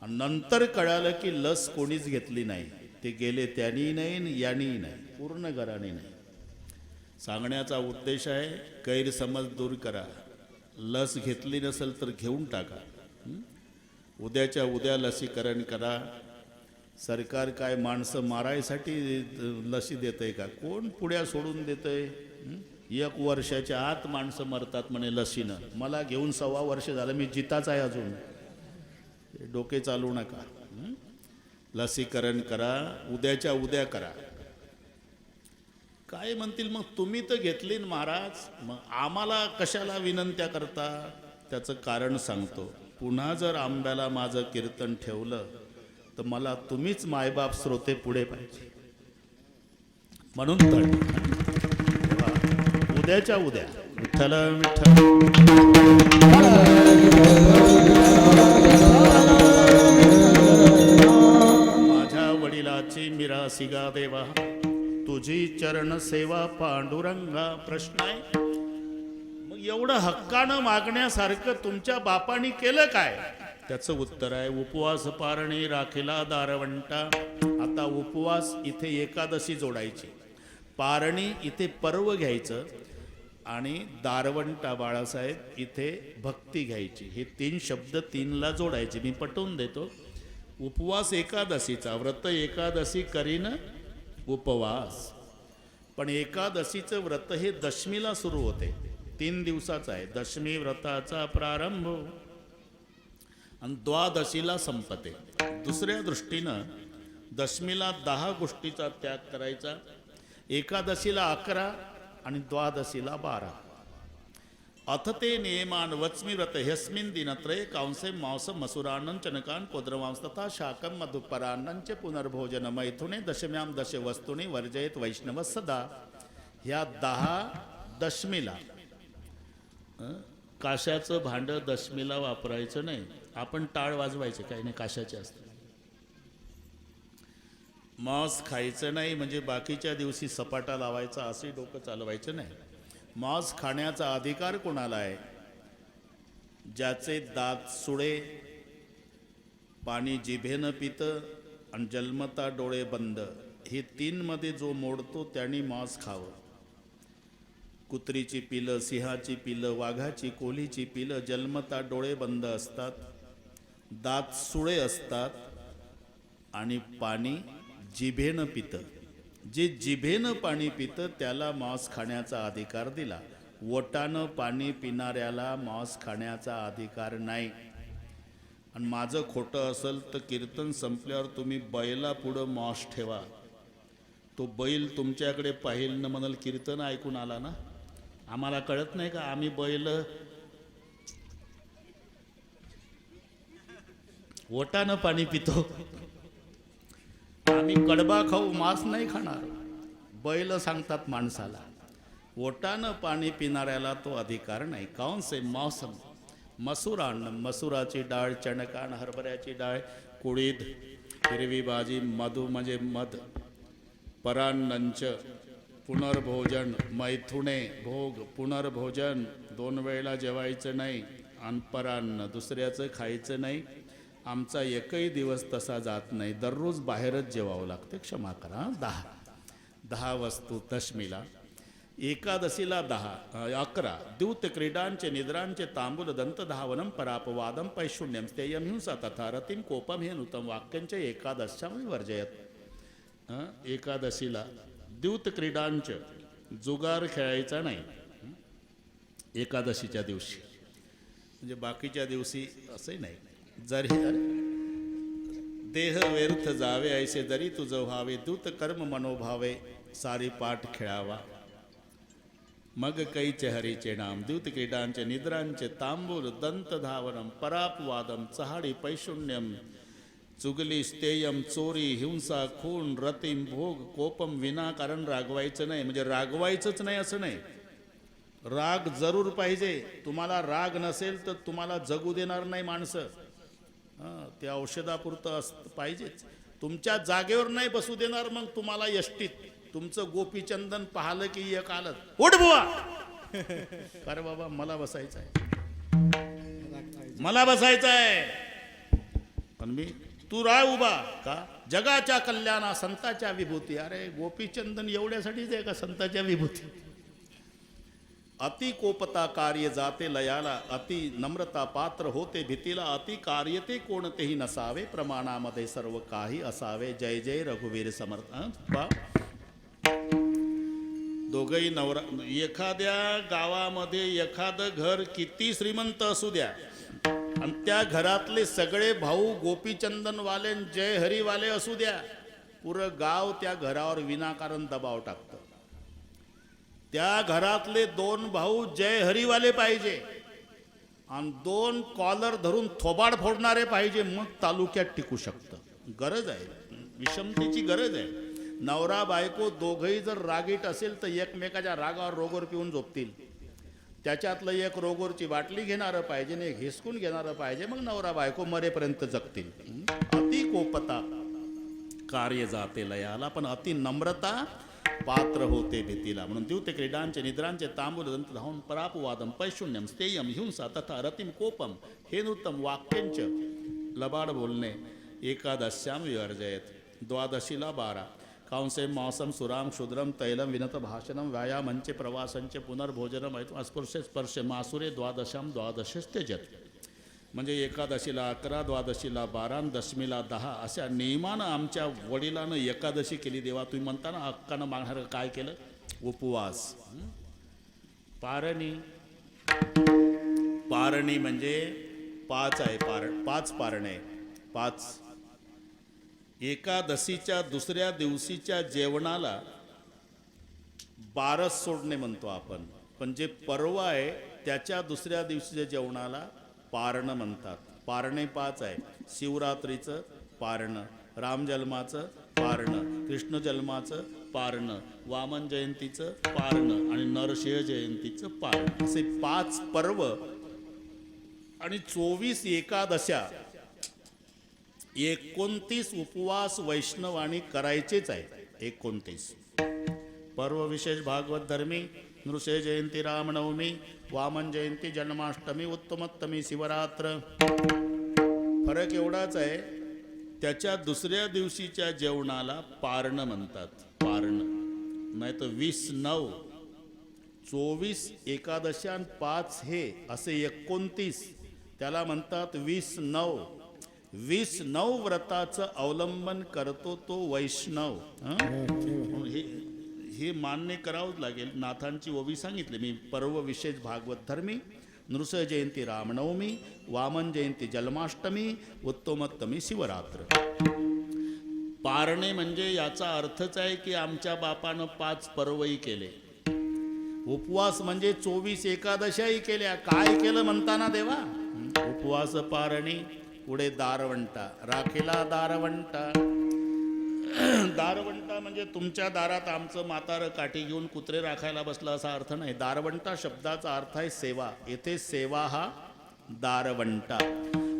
आणि नंतर कळालं की लस कोणीच घेतली नाही. ते गेले त्यांनी नाही यांनीही नाही, पूर्ण घराने नाही. सांगण्याचा उद्देश आहे गैरसमज दूर करा. लस घेतली नसेल तर घेऊन टाका. उद्याच्या उद्या लसीकरण करा. सरकार काय माणसं मारायसाठी लसी देतंय का? कोण पुढ्या सोडून देतंय? 1 वर्षाच्या आत माणसं मरतात म्हणे लसीनं. मला घेऊन 1.25 वर्ष झालं, मी जिताच आहे अजून. डोके चालू नका. लसीकरण करा, उद्याच्या उद्या करा. काय म्हणतील मग, तुम्ही तर घेतली ना महाराज, मग आम्हाला कशाला विनंत्या करता? त्याचं कारण सांगतो. पुन्हा जर आंब्याला माझं कीर्तन ठेवलं तर मला तुम्हीच मायबाप श्रोते पुढे पाहिजे. म्हणून तर उद्याच्या उद्या विठ्ठल विठ्ठल. माझ्या वडिलाची मिरासी गा देवा, तुझी चरण सेवा पांडुरंगा. प्रश्न आहे मग एवढं हक्कानं मागण्यासारखं तुमच्या बापानी केलं काय? त्याचं उत्तर आहे उपवास पारणे राखीला दारवंटा. आता उपवास इथे एकादशी जोडायची, पारणी इथे पर्व घ्यायचं आणि दारवंटा बाळासाहेब इथे भक्ती घ्यायची. हे 3 शब्द 3ला जोडायचे. मी पटवून देतो. उपवास एकादशीचा, व्रत एकादशी करीन उपवास. पण एकादशीचं व्रत हे दशमीला सुरू होते, 3 दिवसाचं आहे. दशमी व्रताचा प्रारंभ आणि द्वादशीला संपते. दुसऱ्या दृष्टीनं दशमीला 10 गोष्टीचा त्याग करायचा, एकादशीला 11 आणि द्वादशीला 12. अथ ते नियमान वच्मी व्रत ह्यस्मिन् दिनत्रये कांसे मांस मसुरान्नं चनकान् कोद्रमांस तथा शाकं मधुपरान्नं च पुनर्भोजन मैथुने दशम्यां दश वस्तूने वर्जयेत वैष्णव सदा. ह्या 10 दशमीला. काशाचं भांडं दशमीला वापरायचं नाही. आपण टाळ वाजवायचे, काही नाही, काशाचे असते. मांस खायचं नाही म्हणजे बाकीच्या दिवशी सपाटा लावायचा असे डोकं चालवायचं नाही. मांस खाण्याचा अधिकार कोणाला आहे? ज्याचे दात सुळे, पाणी जिभेनं पितं आणि जन्मता डोळे बंद, हे 3 मध्ये जो मोडतो त्यांनी मांस खावं. कुत्रीची पिलं, सिंहाची पिलं, वाघाची, कोल्हीची पिलं जन्मता डोळे बंद असतात, दात सुळे असतात आणि पाणी जिभेनं पितं. जे जिभेनं पाणी पितं त्याला मांस खाण्याचा अधिकार दिला. ओटानं पाणी पिणाऱ्याला मांस खाण्याचा अधिकार नाही. आणि माझं खोटं असेल तर कीर्तन संपल्यावर तुम्ही बैला पुढं मांस ठेवा. तो बैल तुमच्याकडे पाहिल न म्हणाल कीर्तन ऐकून आला ना. आम्हाला कळत नाही का आम्ही बैल ओटानं पाणी पितो? आम्ही कडबा खाऊ, मांस नाही खाणार. बैल सांगतात माणसाला. ओटानं पाणी पिणाऱ्याला तो अधिकार नाही. काऊन से मौसम मसुरान्न, मसुराची डाळ, चणकान, हरभऱ्याची डाळ, कुळीद, हिरवी भाजी, मधु म्हणजे मध, परान्नंच पुनर्भोजन, मैथुने भोग, पुनर्भोजन 2 वेळेला जेवायचं नाही, आणि परान्न दुसऱ्याचं खायचं नाही. आमचा एकही दिवस तसा जात नाही, दररोज बाहेरच जेवावं लागते. क्षमा करा. 10 वस्तू दशमीला, एकादशीला 11 द्यूत क्रीडांचे निद्रांचे तांबूल दंत धावनम परापवादम पैशून्यम स्तेयम हिंसा तथा रतिम कोपम हे नूतम वाक्यांचे एकादश्या वर्जयत. एकादशीला द्यूत क्रीडांच, जुगार खेळायचा नाही एकादशीच्या दिवशी, म्हणजे बाकीच्या दिवशी असंही नाही. जरी देह व्यर्थ जावे ऐसे जरी तुझं व्हावे, दूत कर्म मनोभावे सारी पाठ खेळावा. मग कैचे हरीचे नाम द्यूत क्रीडांचे निद्रांचे तांबूल दंत धावनम परापवादम चहाडी पैशून्यम चुगली स्तेयम चोरी हिंसा खून रतीम भोग कोपम विनाकारण रागवायचं नाही. म्हणजे रागवायचंच नाही असं नाही, राग जरूर पाहिजे. तुम्हाला राग नसेल तर तुम्हाला जगू देणार नाही माणसं. ते औषधापुरतं पाहिजेच. तुमच्या जागेवर नाही बसू देणार. मग तुम्हाला यष्टीत तुमचं गोपीचंदन पाहिलं की एक आलं, उठ बुवा. अरे बाबा मला बसायचं आहे, मला बसायचं आहे, पण मी तू राह उभा का, जगाच्या कल्याणा संताच्या विभूती. अरे गोपीचंदन एवढ्यासाठीच आहे का संताच्या विभूती. अति कोपता कार्य जाते लयाला, अति नम्रता पात्र होते भीतीला, अति कार्यते कोणतेही नसावे, प्रमाणामध्ये सर्व काही असावे. जय जय रघुवीर समर्थ. दोघही नवरा, एखाद्या गावामध्ये एखादं घर किती श्रीमंत असू द्या आणि त्या घरातले सगळे भाऊ गोपीचंदनवाले जय हरीवाले असू द्या, पुरं गाव त्या घरावर विनाकारण दबाव टाकतं. त्या घरातले 2 भाऊ जय हरीवाले पाहिजे आणि 2 कॉलर धरून थोबाड फोडणारे पाहिजे, मग तालुक्यात टिकू शकतं. गरज आहे, विषमतेची गरज आहे. नवरा बायको दोघंही जर रागीट असेल तर एकमेकाच्या रागावर रोगोर पिऊन झोपतील. त्याच्यातलं एक रोगोरची बाटली घेणारं पाहिजे आणि एक हिसकून घेणारं पाहिजे, मग नवरा बायको मरेपर्यंत जगतील. अति कोपता कार्य जाते लयाला, पण अति नम्रता पात्र होते भीतीला. म्हणून द्यूत क्रीडांचे निद्रांचे तांबूल दंत धावून परापवादम पैशून्यम स्तेयम हिंसा तथा रतिम कोपम हे नूतम वाक्यांच लबाड बोलणे एकादश्याम विवर्जयत. द्वादशीला 12 कांसे मौसम सुराम क्षुद्रम तैलम विनत भाषणम व्यायामंचे प्रवासंचे पुनर्भोजनम अस्पृश्य स्पर्श मासुरे द्वादशाम द्वादशस्त्यजत. म्हणजे एकादशीला 11, द्वादशीला 12 आणि दशमीला 10 अशा नियमानं आमच्या वडिलानं एकादशी केली. देवा तुम्ही म्हणता ना हक्कानं मागणार काय केलं, उपवास. पारणी, पारणी म्हणजे 5 आहे, 5 पारणे 5. एकादशीच्या दुसऱ्या दिवशीच्या जेवणाला बारस सोडणे म्हणतो आपण, पण जे पर्व आहे त्याच्या दुसऱ्या दिवशीच्या जेवणाला पारणं म्हणतात. पारणे 5 आहे. शिवरात्रीचं पारणं, रामजन्माचं पारणं, कृष्ण जन्माचं पारणं, वामन जयंतीचं पारणं आणि नरसिंह जयंतीचं पारणं, असे 5 पर्व आणि 24 एकादशा, 29 उपवास वैष्णवानी करायचेच आहे. 29 पर्व विशेष भागवत धर्मी, नृसिंह जयंती रामनवमी, वामन जयंती जन्माष्टमी, उत्तमोत्तमी शिवरात्र. फरक एवढाच आहे, त्याच्या दुसऱ्या दिवशीच्या जेवणाला पारणं म्हणतात. पारणं नाही तर 20-9, 24 एकादशा आणि 5 हे असे 29 त्याला म्हणतात 20-9. 20-9 व्रताचं अवलंबन करतो तो वैष्णव. हे मान्य करावंच लागेल. नाथांची ओवी सांगितली मी. पर्व विशेष भागवत धर्मी, नृसिंह जयंती रामनवमी, वामन जयंती जन्माष्टमी, उत्तमोत्तमी शिवरात्र. पारणे म्हणजे याचा अर्थच आहे की आमच्या बापानं 5 पर्वही केले. उपवास म्हणजे 24 एकादशाही केल्या. काय केलं म्हणताना देवा, उपवास पारणी, पुढे दारवंटा, राखेला दारवंटा. दारवंटा म्हणजे तुमच्या दारात आमचं म्हातारं काठी घेऊन कुत्रे राखायला बसलं असा अर्थ नाही. दारवंटा शब्दाचा अर्थ आहे सेवा. येथे सेवा हा दारवंटा.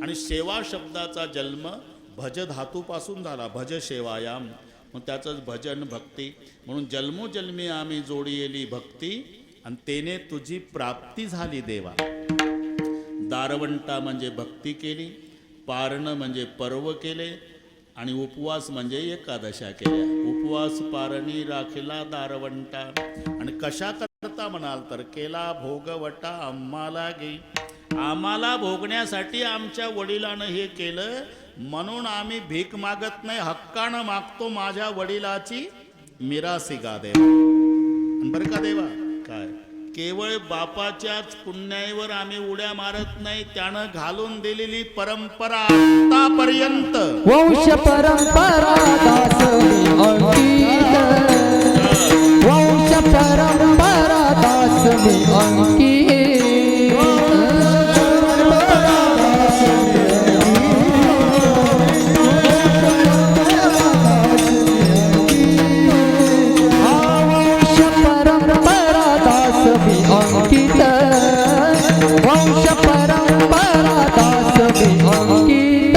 आणि सेवा शब्दाचा जन्म भज धातूपासून झाला. भज सेवायाम, मग त्याचंच भजन भक्ती. म्हणून जन्मोजन्मी आम्ही जोडी येली भक्ती आणि तेने तुझी प्राप्ती झाली देवा. दारवंटा म्हणजे भक्ती केली, पारणं म्हणजे पर्व केले आणि उपवास म्हणजे एकादशा केल्या. उपवास पारणी राखिला दारवंटा. आणि कशा करता म्हणाल तर केला भोगवटा आम्हाला गे. आम्हाला भोगण्यासाठी आमच्या वडिलानं हे केलं, म्हणून आम्ही भीक मागत नाही, हक्कानं मागतो माझ्या वडिलाची मिरासी गा देवा. आणि बरं का देवा काय, केवळ बापाच्याच पुण्याईवर आम्ही उड्या मारत नाही, त्यानं घालून दिलेली परंपरा आतापर्यंत वंश परंपरा दास मी अंकित, वंश परंपरा दास मी अंकित. वंश परंपरा दास मी अंकित.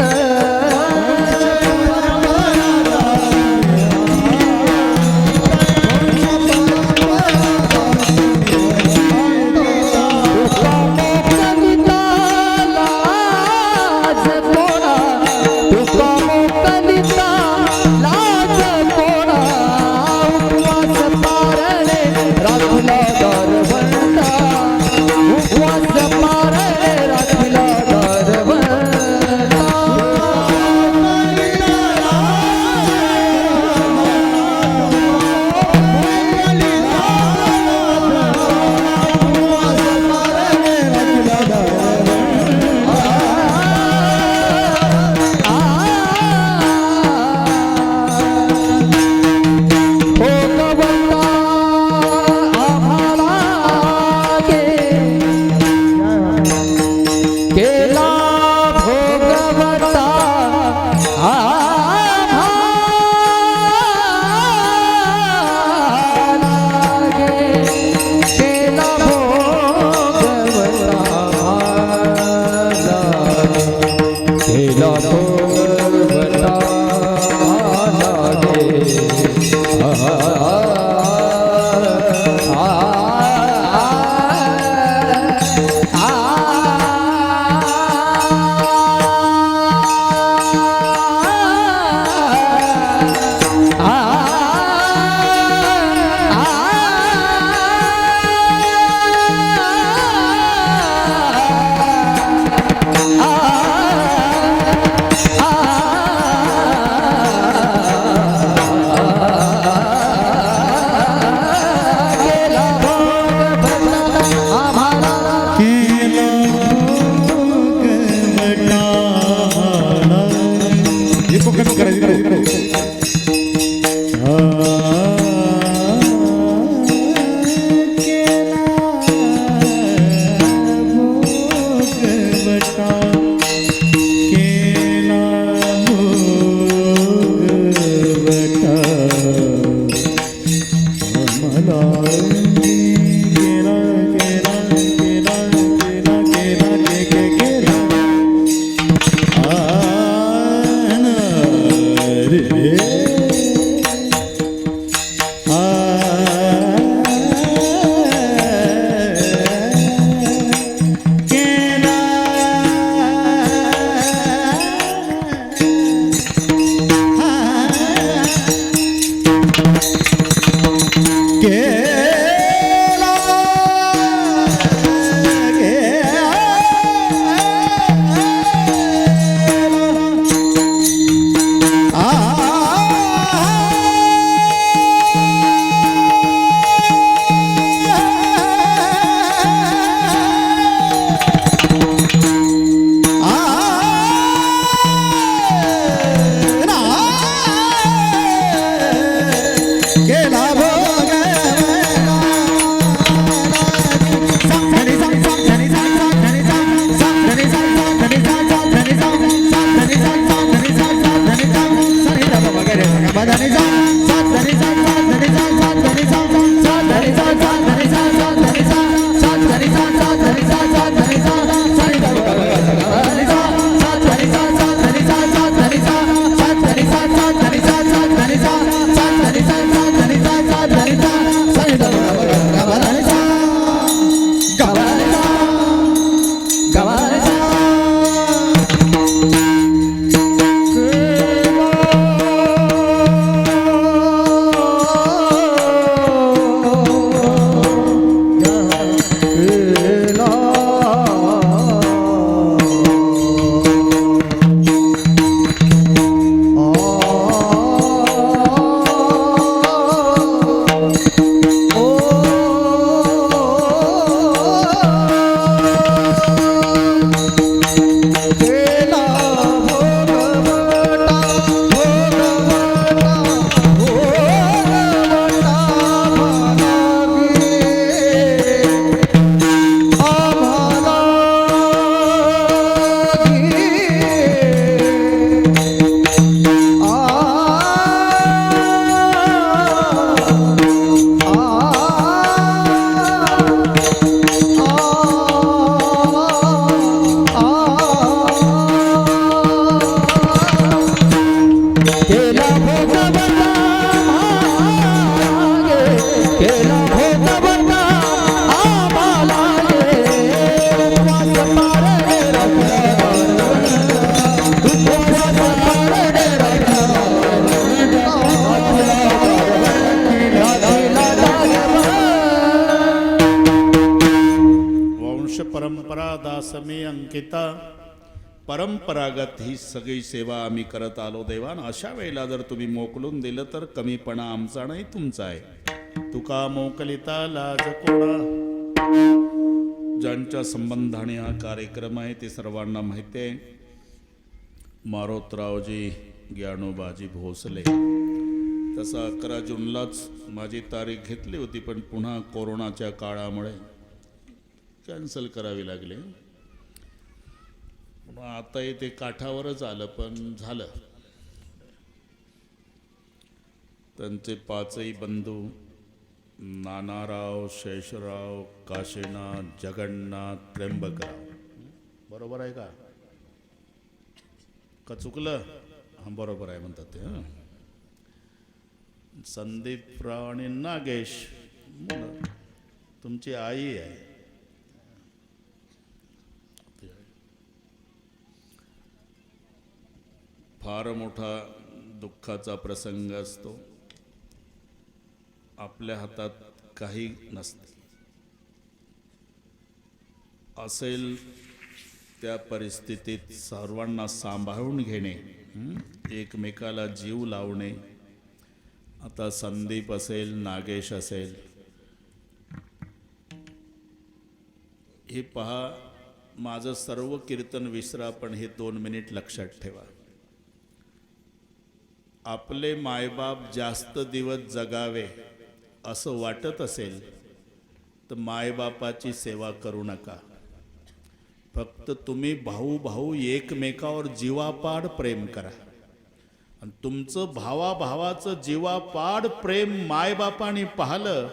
Come on. परंपरा दासमी अंकिता. परंपरागत ही सगळी सेवा आम्ही करत आलो देवान. अशा वेळेला जर तुम्ही मोकलून दिलं तर कमीपणा आमचा नाही तुमचा आहे. तुका मोकलिता लाज कोणा. ज्यांच्या संबंधाने हा कार्यक्रम आहे ते सर्वांना माहिती आहे. मारोतरावजी ज्ञानोबाजी भोसले. तसं 11 जूनलाच माझी तारीख घेतली होती, पण पुन्हा कोरोनाच्या काळामुळे कॅन्सल करावी लागली. पुन्हा आताही ते काठावरच आलं, पण झालं. त्यांचे 5ही बंधू नानाराव, शेषराव, काशीनाथ, जगन्नाथ, त्र्यंबकराव. बरोबर आहे का चुकलं? हां बरोबर आहे म्हणतात ते. हां संदीपराव आणि नागेश तुमची आई आहे. फार मोठा दुःखाचा प्रसंग असतो. आपल्या हातात काही नसते. असेल त्या परिस्थितीत सर्वांना सांभाळून घेणे, एकमेकाला जीव लावणे. आता संदीप असेल, नागेश असेल, हे पहा. माझं सर्व कीर्तन विसरा, पण हे 2 मिनिट लक्षात ठेवा. आपले मायबाप जास्त दिवस जगावे असं वाटत असेल तर मायबापाची सेवा करू नका. फक्त तुम्ही भाऊ भाऊ एकमेकावर जीवापाड प्रेम करा. आणि तुमचं भावाभावाचं जीवापाड प्रेम मायबापाने पाहिलं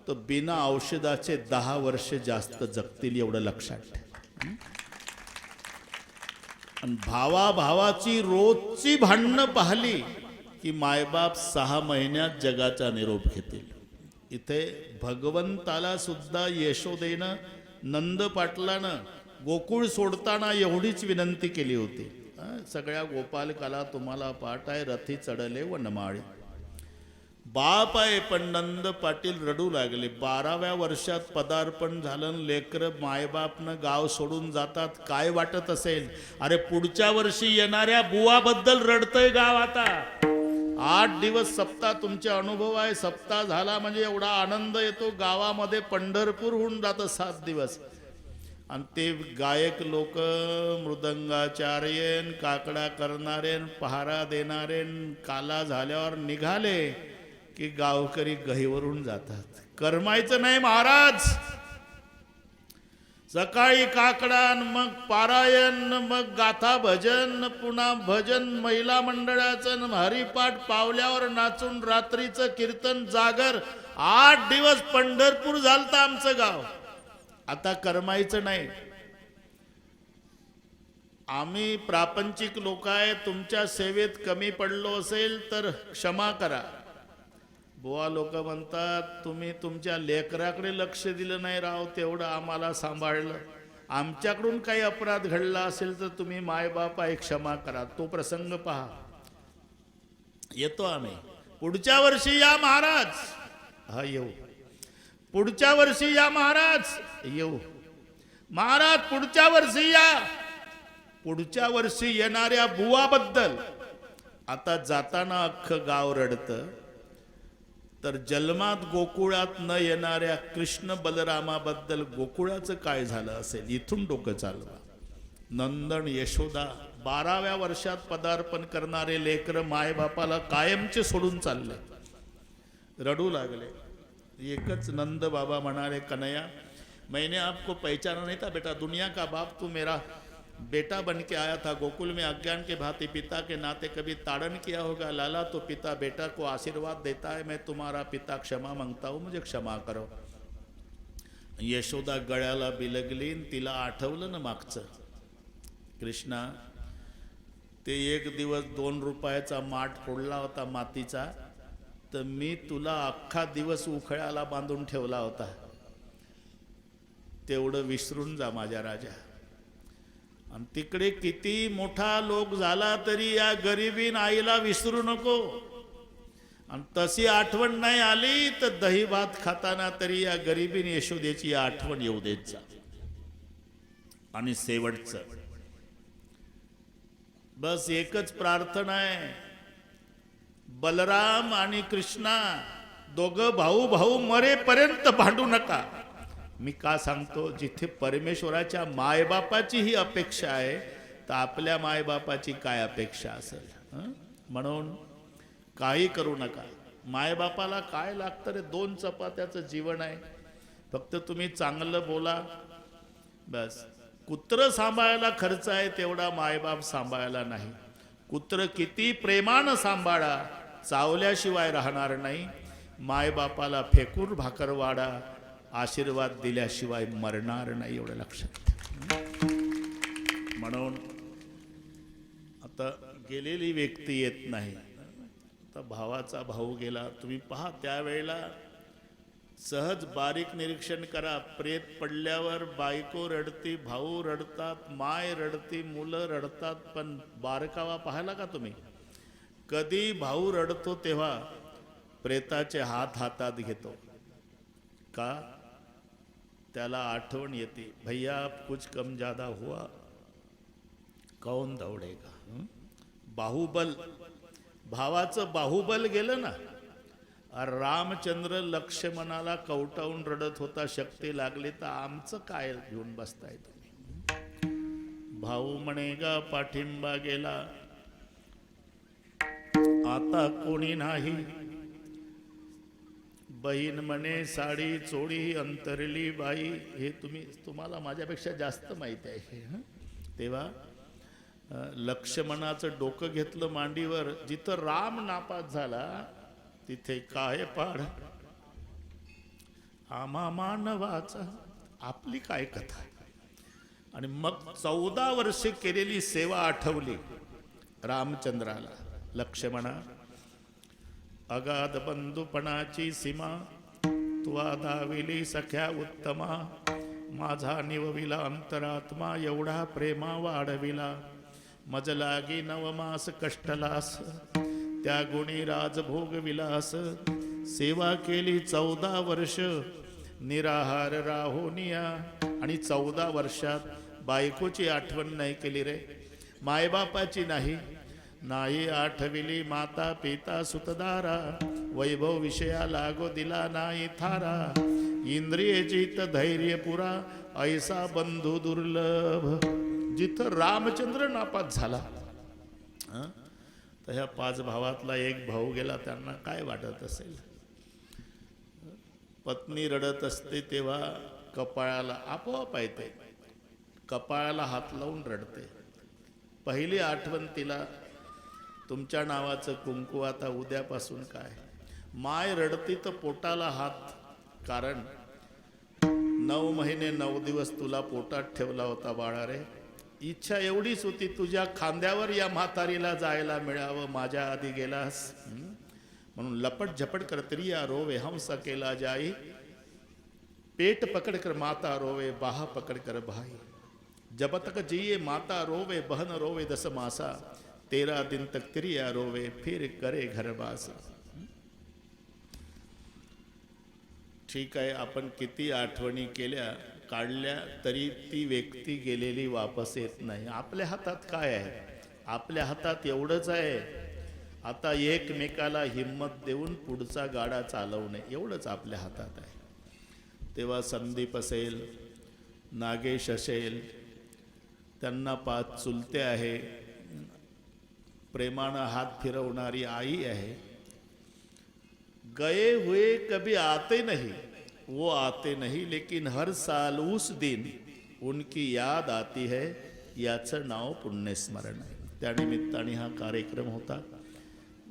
तर बिना औषधाचे 10 वर्ष जास्त जगतील, एवढं लक्षात ठेवा. आणि भावाभावाची रोजची भांडणं पाहिली की मायबाप 6 महिन्यात जगाचा निरोप घेतील. इथे भगवंताला सुद्धा यशोदेनं, नंद पाटलानं गोकुळ सोडताना एवढीच विनंती केली होती. सगळ्या गोपालकाला तुम्हाला पाठ आहे, रथी चढले वनमाळी. बाप आहे, पण नंद पाटील रडू लागले. 12व्या वर्षात पदार्पण झालं, लेकरं मायबापनं गाव सोडून जातात. काय वाटत असेल? अरे पुढच्या वर्षी येणाऱ्या बुवाबद्दल रडतंय गाव. आता 8 दिवस सप्ताह तुमचे अनुभव आहे. सप्ताह झाला म्हणजे एवढा आनंद येतो गावामध्ये. पंढरपूर होऊन जातं 7 दिवस. आणि ते गायक लोक, मृदंगाचार्यन, काकडा करणारेन, पहारा देणारेन काला झाल्यावर निघाले की गावकरी गहीवरून जातात. करमायचं नाही महाराज. सकाळी काकडान, मग पारायण, मग गाथा भजन, पुन्हा भजन महिला मंडळाचं, हरिपाठ पावल्यावर नाचून रात्रीचं कीर्तन, जागर. 8 दिवस पंढरपूर झालतं आमचं गाव. आता करमायचं नाही. आम्ही प्रापंचिक लोक आहे, तुमच्या सेवेत कमी पडलो असेल तर क्षमा करा. बुवा लोक म्हणतात तुम्ही तुमच्या लेकराकडे लक्ष दिलं नाही राव, तेवढं आम्हाला सांभाळलं. आमच्याकडून काही अपराध घडला असेल तर तुम्ही मायबाप आहे, क्षमा करा. तो प्रसंग पहा. येतो आम्ही. पुढच्या वर्षी या महाराज. हा येऊ. पुढच्या वर्षी या महाराज. येऊ महाराज. पुढच्या वर्षी या. पुढच्या वर्षी येणाऱ्या बुवाबद्दल आता जाताना अख्खं गाव रडतं. तर जन्मात गोकुळात न येणाऱ्या कृष्ण बलरामाबद्दल गोकुळाचं काय झालं असेल, इथून डोकं चालवा. नंदन यशोदा 12व्या वर्षात पदार्पण करणारे लेकर मायबापाला कायमचे सोडून चालले. रडू लागले. एकच नंद बाबा म्हणाले, कन्हैया मैंने आपको पहचाना नहीं था बेटा. दुनिया का बाप तू मेरा बेटा बन के आया था. गोकुल में अज्ञान के भांति पिता के नाते कभी ताड़न किया होगा. लाला तो पिता बेटा को आशीर्वाद देता है. मैं तुम्हारा पिता क्षमा मांगता हूँ, मुझे क्षमा करो. यशोदा गळ्याला बिलगली. तिला आठवलं ना मागचं. कृष्णा, ते 1 दिवस 2 रुपयाचा माठ फोडला होता मातीचा, तर मी तुला अख्खा दिवस उखळ्याला बांधून ठेवला होता. तेवढं विसरून जा माझ्या राजा. आणि तिकडे किती मोठा लोक झाला तरी या गरिबीन आईला विसरू नको. आणि तशी आठवण नाही आली तर दही भात खाताना तरी या गरिबीन यशोदेची आठवण येऊ देत जा. आणि शेवटचं बस एकच प्रार्थना आहे, बलराम आणि कृष्णा दोघं भाऊ भाऊ मरेपर्यंत भांडू नका. मी का सांगतो, जिथे परमेश्वराच्या मायबापाची ही अपेक्षा आहे तर आपल्या मायबापाची काय अपेक्षा असेल. म्हणून काही करू नका. मायबापाला काय लागतं रे, 2 चपात्याचं जीवन आहे. फक्त तुम्ही चांगलं बोला बस. कुत्र सांभाळायला खर्च आहे तेवढा मायबाप सांभाळायला नाही. कुत्र किती प्रेमानं सांभाळा, चावल्याशिवाय राहणार नाही. मायबापाला फेकून भाकर वाढा, आशीर्वाद दिल्याशिवाय मरणार नाही, एवढं लक्षात ठेवा. म्हणून आता गेलेली व्यक्ती येत नाही. आता भावाचा भाऊ गेला, तुम्ही पहा त्यावेळेला सहज बारीक निरीक्षण करा. प्रेत पडल्यावर बायको रडती, भाऊ रडतात, माय रडती, मुलं रडतात, पण बारकावा पाहिला का तुम्ही? कधी भाऊ रडतो तेव्हा प्रेताचे हात हातात घेतो का? त्याला आठवण येते, भैया कुछ कम ज्यादा हुआ कौन दौडेगा. बाहुबल, भावाचं बाहुबल गेलं ना. रामचंद्र लक्ष्मणाला कवटावून रडत होता, शक्ती लागली तर आमचं काय घेऊन बसताय तुम्ही? भाऊ म्हणेगा पाठिंबा गेला, आता कोणी नाही. बहीण म्हणे साडी चोळी अंतरली बाई. हे तुम्हाला माझ्यापेक्षा जास्त माहिती आहे. तेव्हा लक्ष्मणाचं डोकं घेतलं मांडीवर. जिथं राम नापास झाला तिथे काय पाड आम्हा मानवाचा. आपली काय कथा. आणि मग 14 वर्षे केलेली सेवा आठवली रामचंद्राला. लक्ष्मणा, अगाध बंधुपणाची सीमा तुवा दाविली सख्या उत्तमा. माझा निवविला अंतरात्मा, एवढा प्रेमा वाढविला. मज लागी नवमास कष्टलास, त्या गुणी राजभोग विलास. सेवा केली 14 वर्ष निराहार राहोनिया. आणि 14 वर्षात बायकोची आठवण नाही केली रे, मायबापाची नाही. नाही आठविली माता पिता सुतदारा. वैभव विषया लागो दिला नाही थारा. इंद्रिय जित धैर्य पुरा, ऐसा बंधू दुर्लभ. जिथं रामचंद्र नापास झाला, तर ह्या 5 भावातला एक भाऊ गेला. त्यांना काय वाटत असेल? पत्नी रडत असते तेव्हा कपाळाला आपोआप येते, कपाळाला हात लावून रडते. पहिली आठवण तिला, तुमच्या नावाचं कुंकू आता उद्यापासून काय. माय रडती तर पोटाला हात. कारण 9 महिने 9 दिवस तुला पोटात ठेवला होता बाळा रे. इच्छा एवढीच होती तुझ्या खांद्यावर या म्हातारीला जायला मिळावं, माझ्या आधी गेलास. म्हणून लपट झपट कर त्रिया रोवे हंस केला जाई. पेट पकड़ कर माता रोवे, बाह पकड़ कर भाई. जब तक जिये माता रोवे, बहन रोवे 10 मासा. 13 दिन तक त्रिया रोवे, फिर करे घरवास. ठीक आहे, आपण किती आठवणी केल्या काढल्या तरी ती व्यक्ती गेलेली वापस येत नाही. आपल्या हातात काय आहे? आपल्या हातात एवढंच आहे, आता एकमेकाला हिम्मत देऊन पुढचा गाडा चालवणे, एवढंच आपल्या हातात आहे. तेव्हा संदीप असेल, नागेश असेल, त्यांना 5 चुलते आहे, प्रेमानं हात फिरवणारी आई आहे. गए हुए कभी आते नहीं, वो आते नहीं, लेकिन हर साल उस दिन उनकी याद आती है. याचं नाव पुण्यस्मरण आहे. त्यानिमित्ताने हा कार्यक्रम होता.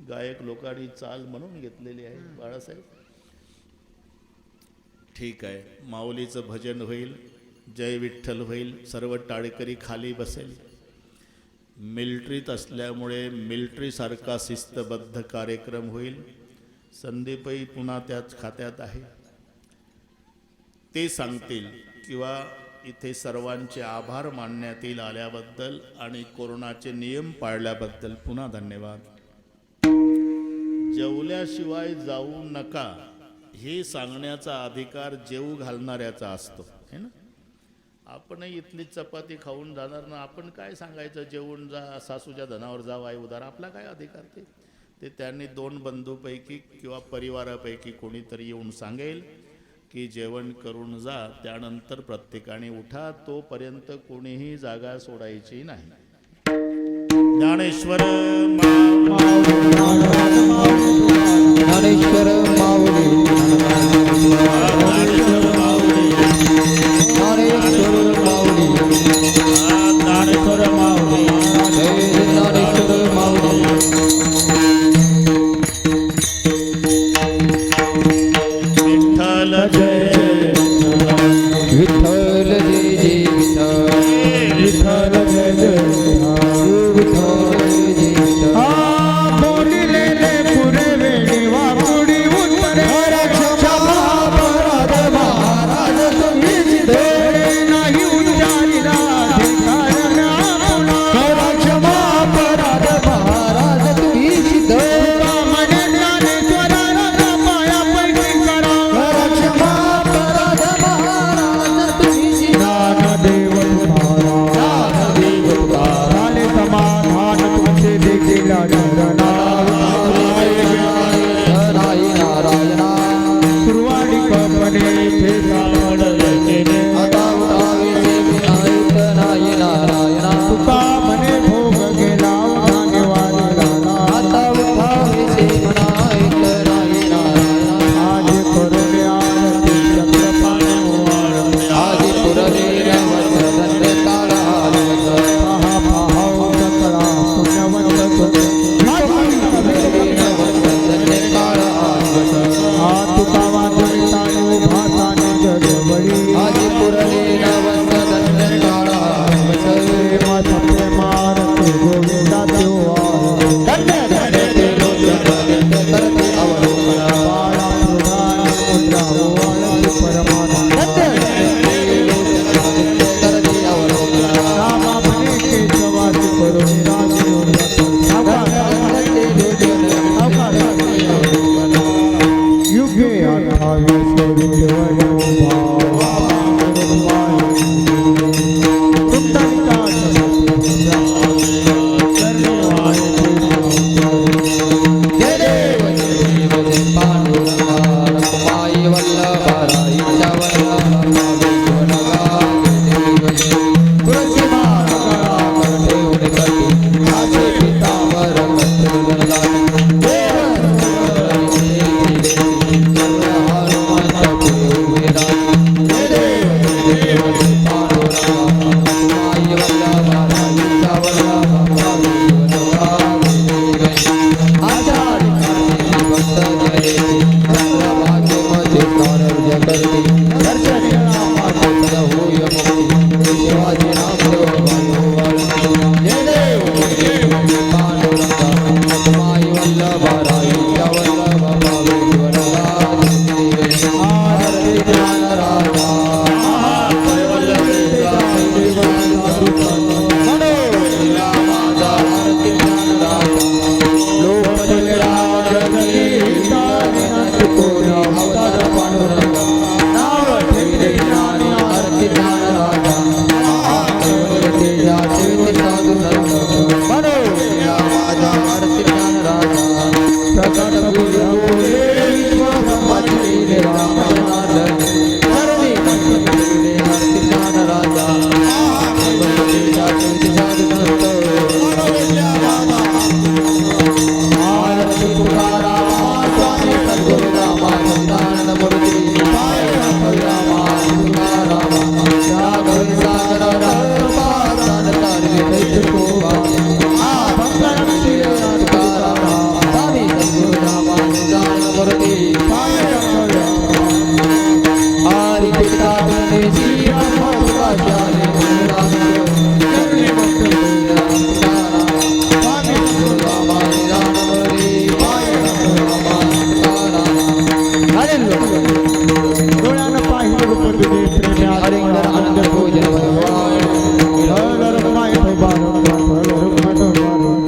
गायक लोकांनी चाल म्हणून घेतलेली आहे बाळासाहेब. ठीक आहे, माऊलीचं भजन होईल, जय विठ्ठल होईल, सर्व टाळकरी खाली बसेल. मिलिटरीत असल्यामुळे मिलिटरीसारखा शिस्तबद्ध कार्यक्रम होईल. संदीपही पुन्हा त्याच खात्यात आहे, ते सांगतील किंवा इथे सर्वांचे आभार मानण्यात आल्याबद्दल आणि कोरोनाचे नियम पाळल्याबद्दल पुन्हा धन्यवाद. जेवल्याशिवाय जाऊ नका हे सांगण्याचा अधिकार जेवू घालणाऱ्याचा असतो, है ना. आपणही इथली चपाती खाऊन जाणार ना, आपण काय सांगायचं जेवून जा, सासूच्या धनावर जा वाई उदार, आपला काय अधिकार ते त्यांनी 2 बंधूपैकी किंवा परिवारापैकी कोणीतरी येऊन सांगेल की जेवण करून जा, त्यानंतर प्रत्येकाने उठा, तोपर्यंत कोणीही जागा सोडायची नाही. ज्ञानेश्वर ज्ञानेश्वर माऊली ज्ञानेश्वर माऊली ज्ञानेश्वर माऊली जय ज्ञानेश्वर माऊली विठ्ठल जय विठ्ठल जय जय विठ्ठल विठ्ठल जय जय विठ्ठल जय विठ्ठल बोलिलेले पुरे वेळी वापुडी उत्तरे महाराज महाराज तुम्ही नाही उच्चारिला ठिकाण आपला क्षमा अपराध महाराज तुम्ही सिद्ध म्हणे ज्ञानेश्वराला पाया पैकी करा क्षमा अपराध महाराज तुम्ही सिद्ध ज्ञानदेव तुकारा ज्ञानदेव तुकारा झाले समाधान तुमचे देखील चरणा नारायण नारायणा सुरवाडी कपणे फेसावडले आता उठावे से विनायक नाय नारायणा तुका म्हणे भोग गेला उठानेवारीला आता उठावे से विनायक नाय नारायणा आज करुणे आरती चक्रपाणी ओवाळते आज पुरले रवत काळ आलवत पहा पाहाव सकळा पुण्यवंत काळ आलवत हा तुका वाजवितानो भासाने जगवळी आज पुरले रवत काळ आलवत प्रेम सत्य मारते गोविंदा देव करते करते अवलोकना बाळा प्रधान मुद्रा ओवाळते परमानंद करते अवलोकना रामा म्हणे केशवासी करुणी राजी युगे 28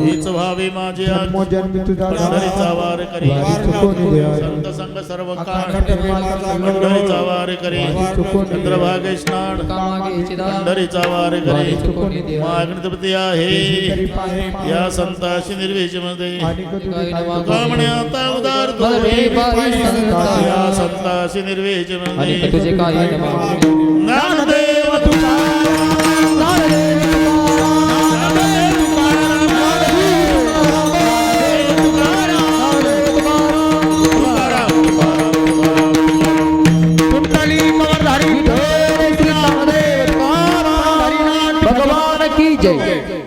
हीच व्हावी माझी आज जन्मी तुझा पंढरीचा वार करी वारी चुकून संत संग सर्व काळ पंढरीचा वार करे चंद्रभागे स्नान पंढरीचा वार करे मागणपती आहे या संताशी निर्वेशमध्ये कामणे आता उदार तो या संताशी निर्वेशमध्ये तुझे काही नमः ज्ञानदेव भगवान की जय।